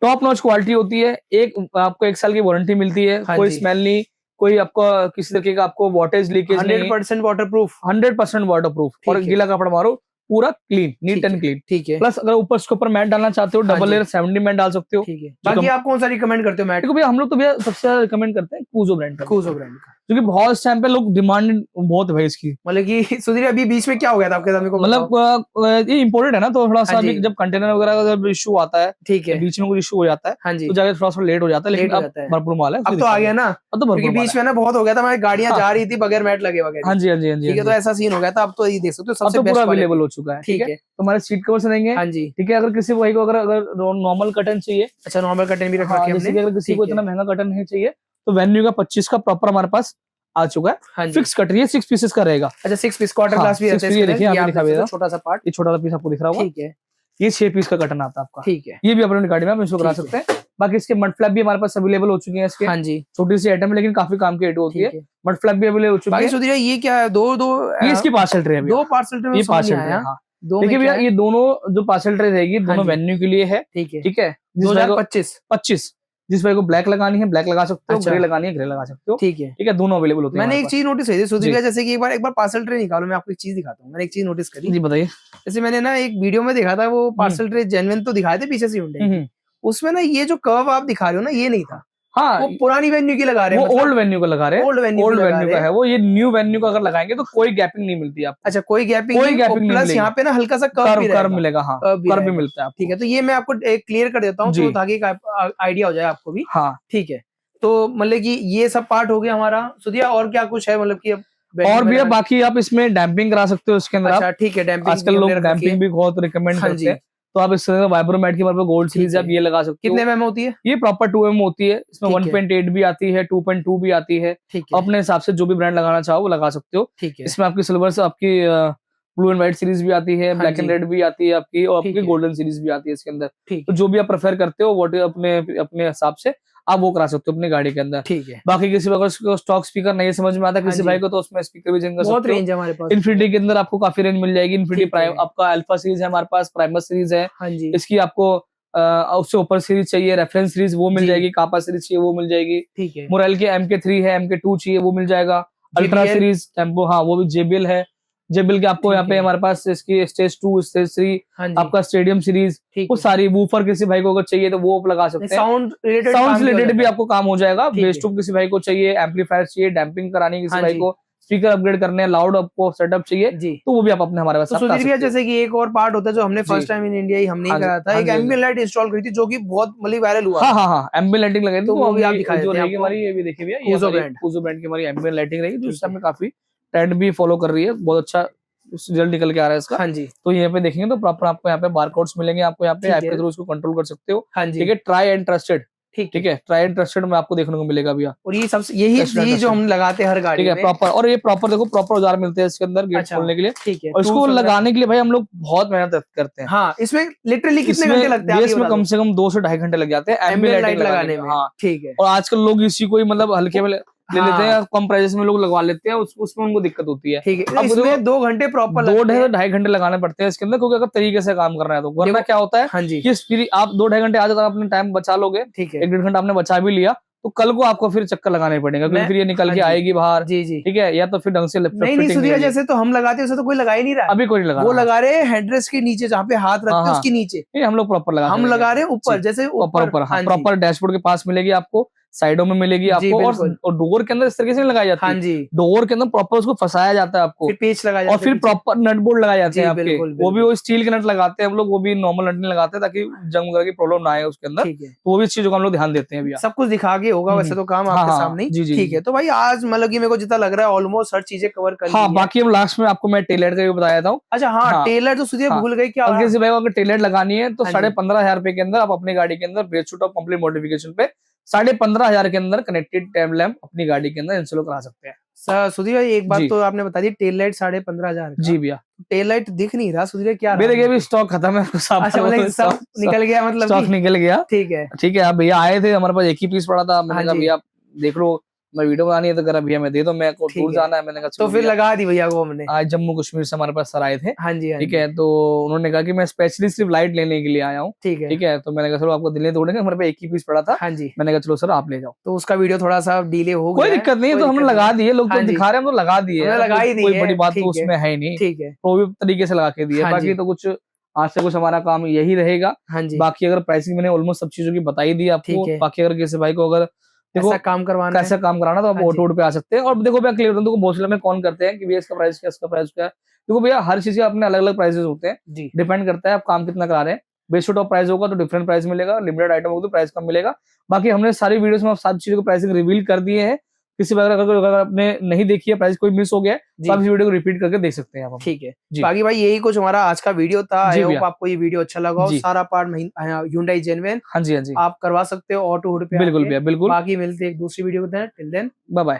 टॉप नॉच क्वालिटी होती है। आपको 1 साल की वारंटी मिलती है, कोई स्मेल नहीं, कोई आपको किसी तरीके का आपको वाटेज लीकेज नहीं, 100% वाटरप्रूफ, 100% वाटरप्रूफ। और गीला कपड़ा मारो पूरा क्लीन, नीट एंड क्लीन। ठीक है, प्लस अगर ऊपर इसके ऊपर मैट डालना चाहते हो, डबल लेयर 70 मैट डाल सकते हो। ठीक है, बाकी आप कौन सा रिकमेंड करते हो मैट को? भैया हम लोग तो भैया सबसे ज्यादा रिकमेंड करते हैं कूजो ब्रांड का। कूजो ब्रांड का क्योंकि बहुत टाइम पे लोग डिमांड बहुत है भाई इसकी। मतलब कि सुधीर अभी बीच में क्या हो गया था आपके साथ, मतलब ये इम्पोर्टेड है ना, तो थोड़ा सा अभी जब कंटेनर वगैरह का जब इशू आता है, ठीक है, बीच में कोई इशू हो जाता है, हाँ जी, तो जाके थोड़ा सा लेट हो जाता है, लेकिन अब भरपूर माल है, अब तो आ गया ना, अब तो क्योंकि बीच में ना बहुत हो गया था, हमारी गाड़ियां जा रही थी बगैर मैट लगे वगैरह। हाँ जी हाँ जी हाँ जी, ठीक है, तो ऐसा सीन हो गया था, अब तो ये देख सकते हो सबसे पूरा अवेलेबल हो चुका है। ठीक है, तो हमारे सीट कवर्स रहेंगे। हाँ जी, ठीक है, अगर किसी भाई को अगर नॉर्मल कर्टन चाहिए, अच्छा नॉर्मल कर्टन भी रखा है हमने, अगर किसी को इतना महंगा कर्टन नहीं चाहिए, तो वेन्यू का 25 का प्रॉपर हमारे पास आ चुका है, फिक्स कट रही है, 6 पीसेस का रहेगा। अच्छा 6 पीस क्वार्टर ग्लास भी रहता है, ये देखिए आप दिखा, छोटा सा पार्ट, ये छोटा सा पीस आपको दिख रहा होगा। ठीक है, ये 6 पीस का कटन आता है आपका। ठीक है, ये भी अपनी गाड़ी में आप इसको करा सकते हैं। बाकी इसके मड फ्लैप भी हमारे पास अवेलेबल हो चुके हैं इसके। हाँ जी, छोटी सी आइटम है लेकिन काफी काम की आइटम होती है। मड फ्लैप भी अवेलेबल हो चुकी है। सुधीर ये क्या है, दो ये इसकी पार्सल ट्रे है, 2 पार्सल ट्रे, ये पार्सल ट्रे। हाँ देखिए भैया, ये दोनों जो पार्सल ट्रे रहेगी, दोनों वेन्यू के लिए है। ठीक है, 2025 जिस भाई को ब्लैक लगानी है ब्लैक लगा सकते हो, ग्रे लगानी है ग्रे लगा सकते हो। ठीक है, दोनों अवेलेबल होते हैं। मैंने एक चीज नोटिस की थी सुधीर, जैसे कि एक बार पार्सल ट्रे निकालो, मैं आपको एक चीज दिखाता हूँ। मैंने एक चीज नोटिस करी। जी बताइए। जैसे मैंने ना एक वीडियो में देखा था, वो पार्सल ट्रे जेन्युइन तो दिखाए थे पीछे से Hyundai, उसमें ना ये जो कर्व आप दिखा रहे हो ना, ये नहीं था। हाँ, वो पुरानी वेन्यू की लगा रहे हैं, वो ओल्ड वेन्यू का लगा रहे हैं, ओल्ड वेन्यू का है वो। ये न्यू वेन्यू का अगर लगाएंगे तो कोई गैपिंग नहीं मिलती आपको। अच्छा, कोई गैपिंग नहीं, प्लस यहाँ पे ना हल्का सा कर्व मिलेगा। हाँ, कर्व भी मिलता है। ठीक है, तो ये मैं आपको एक क्लियर कर देता हूँ, तो ताकि आइडिया हो जाए आपको भी। हाँ ठीक है, तो मतलब कि ये सब पार्ट हो गया हमारा। सुधिया और क्या कुछ है, मतलब कि और भी है बाकी, आप इसमें डैम्पिंग करा सकते हो इसके अंदर। अच्छा ठीक है, डैम्पिंग आजकल लोग डैम्पिंग भी बहुत रिकमेंड करते हैं, तो आप इस तरह वाइब्रोमैट की गोल्ड सीरीज आप ये लगा सकते हो। कितने mm होती है ये? प्रॉपर 2 mm होती है। इसमें 1.8 भी आती है, 2.2 भी आती है। अपने हिसाब से जो भी ब्रांड लगाना चाहो वो लगा सकते हो। इसमें आपकी सिल्वर से आपकी ब्लू एंड व्हाइट सीरीज भी आती है, ब्लैक एंड रेड भी आती है आपकी, और आपकी गोल्डन सीरीज भी आती है इसके अंदर। तो जो भी आप प्रेफर करते हो वो अपने हिसाब से आप वो करा सकते हो अपनी गाड़ी के अंदर। ठीक है, बाकी किसी को स्टॉक स्पीकर नहीं समझ में आता किसी भाई को, तो उसमें स्पीकर भी चेंज कर सकते हो। बहुत रेंज है हमारे पास। इन्फिनिटी के अंदर आपको काफी रेंज मिल जाएगी। इन्फिनिटी प्राइम आपका अल्फा सीरीज है हमारे पास, प्राइमर सीरीज है। इसकी आपको उससे ऊपर सीरीज चाहिए, रेफरेंस सीरीज वो मिल जाएगी, कापा सीरीज चाहिए वो मिल जाएगी। ठीक है, मोरेल के MK3 है, MK2 चाहिए वो मिल जाएगा। अल्ट्रा सीरीज टेम्पो, हाँ वो भी JBL है। JBL के आपको यहाँ पे हमारे पास इसकी स्टेज 2 स्टेज 3 आपका स्टेडियम सीरीज, वो सारी वूफर किसी भाई को अगर चाहिए तो वो आप लगा सकते हैं। साउंड रिलेटेड भी आपको काम हो जाएगा। बेस ट्यूब किसी भाई को चाहिए, एम्पलीफायर चाहिए, डैम्पिंग करानी किसी भाई को, स्पीकर अपग्रेड करने, लाउड आपको सेटअप चाहिए, तो वो भी आप अपने हमारे पास। तो सुधीर भैया, जैसे कि एक और पार्ट होता है जो हमने फर्स्ट टाइम इन इंडिया ही हमने करा था, एक एम्बिएंट लाइट इंस्टॉल करी थी, जो कि बहुत मतलब वायरल हुआ। हाँ, एम्बिएंट लाइटिंग लगाई थी, तो वो भी आप दिखा देते हैं हमारी। ये भी देखिए भैया, ये Fuso ब्रांड की हमारी एम्बिएंट लाइटिंग रहेगी, जो इस समय काफी ट्रेंड भी फॉलो कर रही है, बहुत अच्छा रिजल्ट निकल के आ रहा है इसका। हाँ जी, तो यहाँ पे देखेंगे तो प्रॉपर आपको यहाँ पे बारकोड्स मिलेंगे, आपको यहाँ पे ऐप के थ्रू इसको कंट्रोल कर सकते हो। हाँ जी, ठीक है, ट्राई एंड ट्रस्टेड। ठीक है, ट्राई एंड ट्रस्टेड में आपको देखने को मिलेगा भैया। और ये सबसे यही जो हम लगाते हैं हर गाड़ी में, प्रॉपर। और ये प्रॉपर देखो, प्रॉपर औजार मिलते हैं इसके अंदर गेट खोलने के लिए। ठीक है, और इसको लगाने के लिए भाई हम लोग बहुत मेहनत करते हैं। हाँ, इसमें लिटरली कितने घंटे लगते हैं? इसमें कम से कम 2 से 2.5 घंटे लग जाते हैं एम्बिएंट लाइट लगाने में। हाँ ठीक है, और आजकल लोग इसी को ही मतलब हल्के में ले लेते हैं, कम प्राइस में लोग लगवा लेते हैं, उसमें उनको दिक्कत होती है। ठीक है, इसमें 2 घंटे प्रॉपर 2-2.5 घंटे लगाने पड़ते हैं इसके अंदर, क्योंकि अगर तरीके से काम करना है तो। वरना क्या होता है, हाँ जी, कि आप 2-2.5 घंटे आज अगर अपने टाइम बचा लोगे, ठीक है, 1-1.5 घंटा आपने बचा भी लिया, तो कल को आपको फिर चक्कर लगाना पड़ेगा, क्योंकि फिर ये निकल के आएगी बाहर। जी जी, ठीक है, या तो फिर ढंग से नहीं सुधिया, जैसे तो हम लगाते हैं, तो कोई लगा ही नहीं रहा, अभी कोई नहीं लगा, वो लगा रहे हैं हेडरेस्ट के नीचे, जहाँ पे हाथ रखते हैं उसके नीचे। हम लोग प्रॉपर लगा, हम लगा रहे हैं ऊपर, जैसे ऊपर प्रॉपर डैशबोर्ड के पास मिलेगी आपको, साइडों में मिलेगी आपको, और डोर के अंदर इस तरीके से लगाई जाती है। हाँ जी, डोर के अंदर प्रॉपर उसको फंसाया जाता है आपको, पेच लगाया जाता है, और फिर प्रॉपर नट बोल्ट लगाए जाते हैं आपके। वो भी वो स्टील के नट लगाते हैं हम लोग, वो भी नॉर्मल नट नहीं लगाते, ताकि जंग वगैरह की प्रॉब्लम ना आए उसके अंदर। तो वो भी चीजों का हम लोग ध्यान देते हैं भैया। सब कुछ दिखा के होगा वैसे तो काम आपके सामने। ठीक है, तो भाई आज मतलब कि मेरे को जितना लग रहा है ऑलमोस्ट हर चीजें कवर कर ली। हाँ, बाकी हम लास्ट में आपको मैं टेलर का भी बताया था। अच्छा हाँ, टेलर तो सुधिया भूल गए क्या? किसी भाई को अगर टेलर लगानी है तो 15,500 रुपए के अंदर आप अपनी गाड़ी के अंदर बेस सूट और कंप्लीट मॉडिफिकेशन पे 15,500 के अंदर कनेक्टेड टेल लैंप अपनी गाड़ी के अंदर इंस्टॉल करा सकते हैं। सुधीर भाई एक बात तो आपने बता दी, टेल लाइट 15,500। जी भैया, टेल लाइट दिख नहीं रहा सुधीर, क्या मेरे के भी स्टॉक खत्म है। अच्छा, सब निकल गया, मतलब स्टॉक निकल गया। ठीक है, ठीक है, आप भैया आए थे, हमारे पास एक ही पीस पड़ा था, मैंने कहा भैया देख लो, मैं वीडियो बनानी है तो करा भैया मैं दे दो, मैं को टूर जाना है, मैंने कहा तो फिर लगा दी भैया को हमने। आज जम्मू कश्मीर से हमारे पास सर आए थे। हाँ जी, ठीक है, तो उन्होंने कहा कि मैं स्पेशली सिर्फ लाइट लेने के लिए आया हूँ। ठीक है, तो मैंने कहा चलो आपको दिल्ली तोड़ेंगे, हमारे पे एक ही पीस पड़ा था। हाँ जी, मैंने कहा चलो सर आप ले जाओ, तो उसका वीडियो थोड़ा सा डिले हो गया, कोई दिक्कत नहीं है, तो हमने लगा दिए, लोग तो दिखा रहे हैं तो लगा दिए, लगा ही दिए, कोई बड़ी बात तो उसमें है नहीं। ठीक है, प्रोविव तरीके से लगा के दिए, बाकी तो कुछ आज से कुछ हमारा काम यही रहेगा। हाँ जी, बाकी अगर प्राइसिंग मैंने ऑलमोस्ट सब चीजों की बताई दी आपको। बाकी अगर किसी भाई को अगर ऐसा काम करवाना कैसा काम कराना, तो आप हाँ जी। ऑटो वोट पे आ सकते हैं। और देखो भैया क्लियर को बहुत से कौन करते हैं कि भैया इसका प्राइस क्या, इसका प्राइस क्या है। देखो भैया हर चीज के अपने अलग अलग प्राइसेस होते हैं, डिपेंड करता है आप काम कितना करा रहे हैं। बेस्ट टॉप प्राइस होगा तो डिफरेंट प्राइस मिलेगा, लिमिटेड आइटम होगा तो प्राइस कम मिलेगा। बाकी हमने सारी वीडियोस में आप सारी चीजों को प्राइसिंग रिवील कर दिए हैं। किसी बार अगर आपने नहीं देखी है, प्राइस कोई मिस हो गया है, तो आप इस वीडियो को रिपीट करके देख सकते हैं आप। ठीक है बाकी भाई यही कुछ हमारा आज का वीडियो था। आई होप आपको ये वीडियो अच्छा लगा हो। जी। सारा पार्ट Hyundai Genuine हाँ जी, हाँ जी, आप करवा सकते हो ऑटो हुड पे। बिल्कुल भैया बिल्कुल। बाकी मिलते हैं एक दूसरी वीडियो में, टिल देन बाय बाय।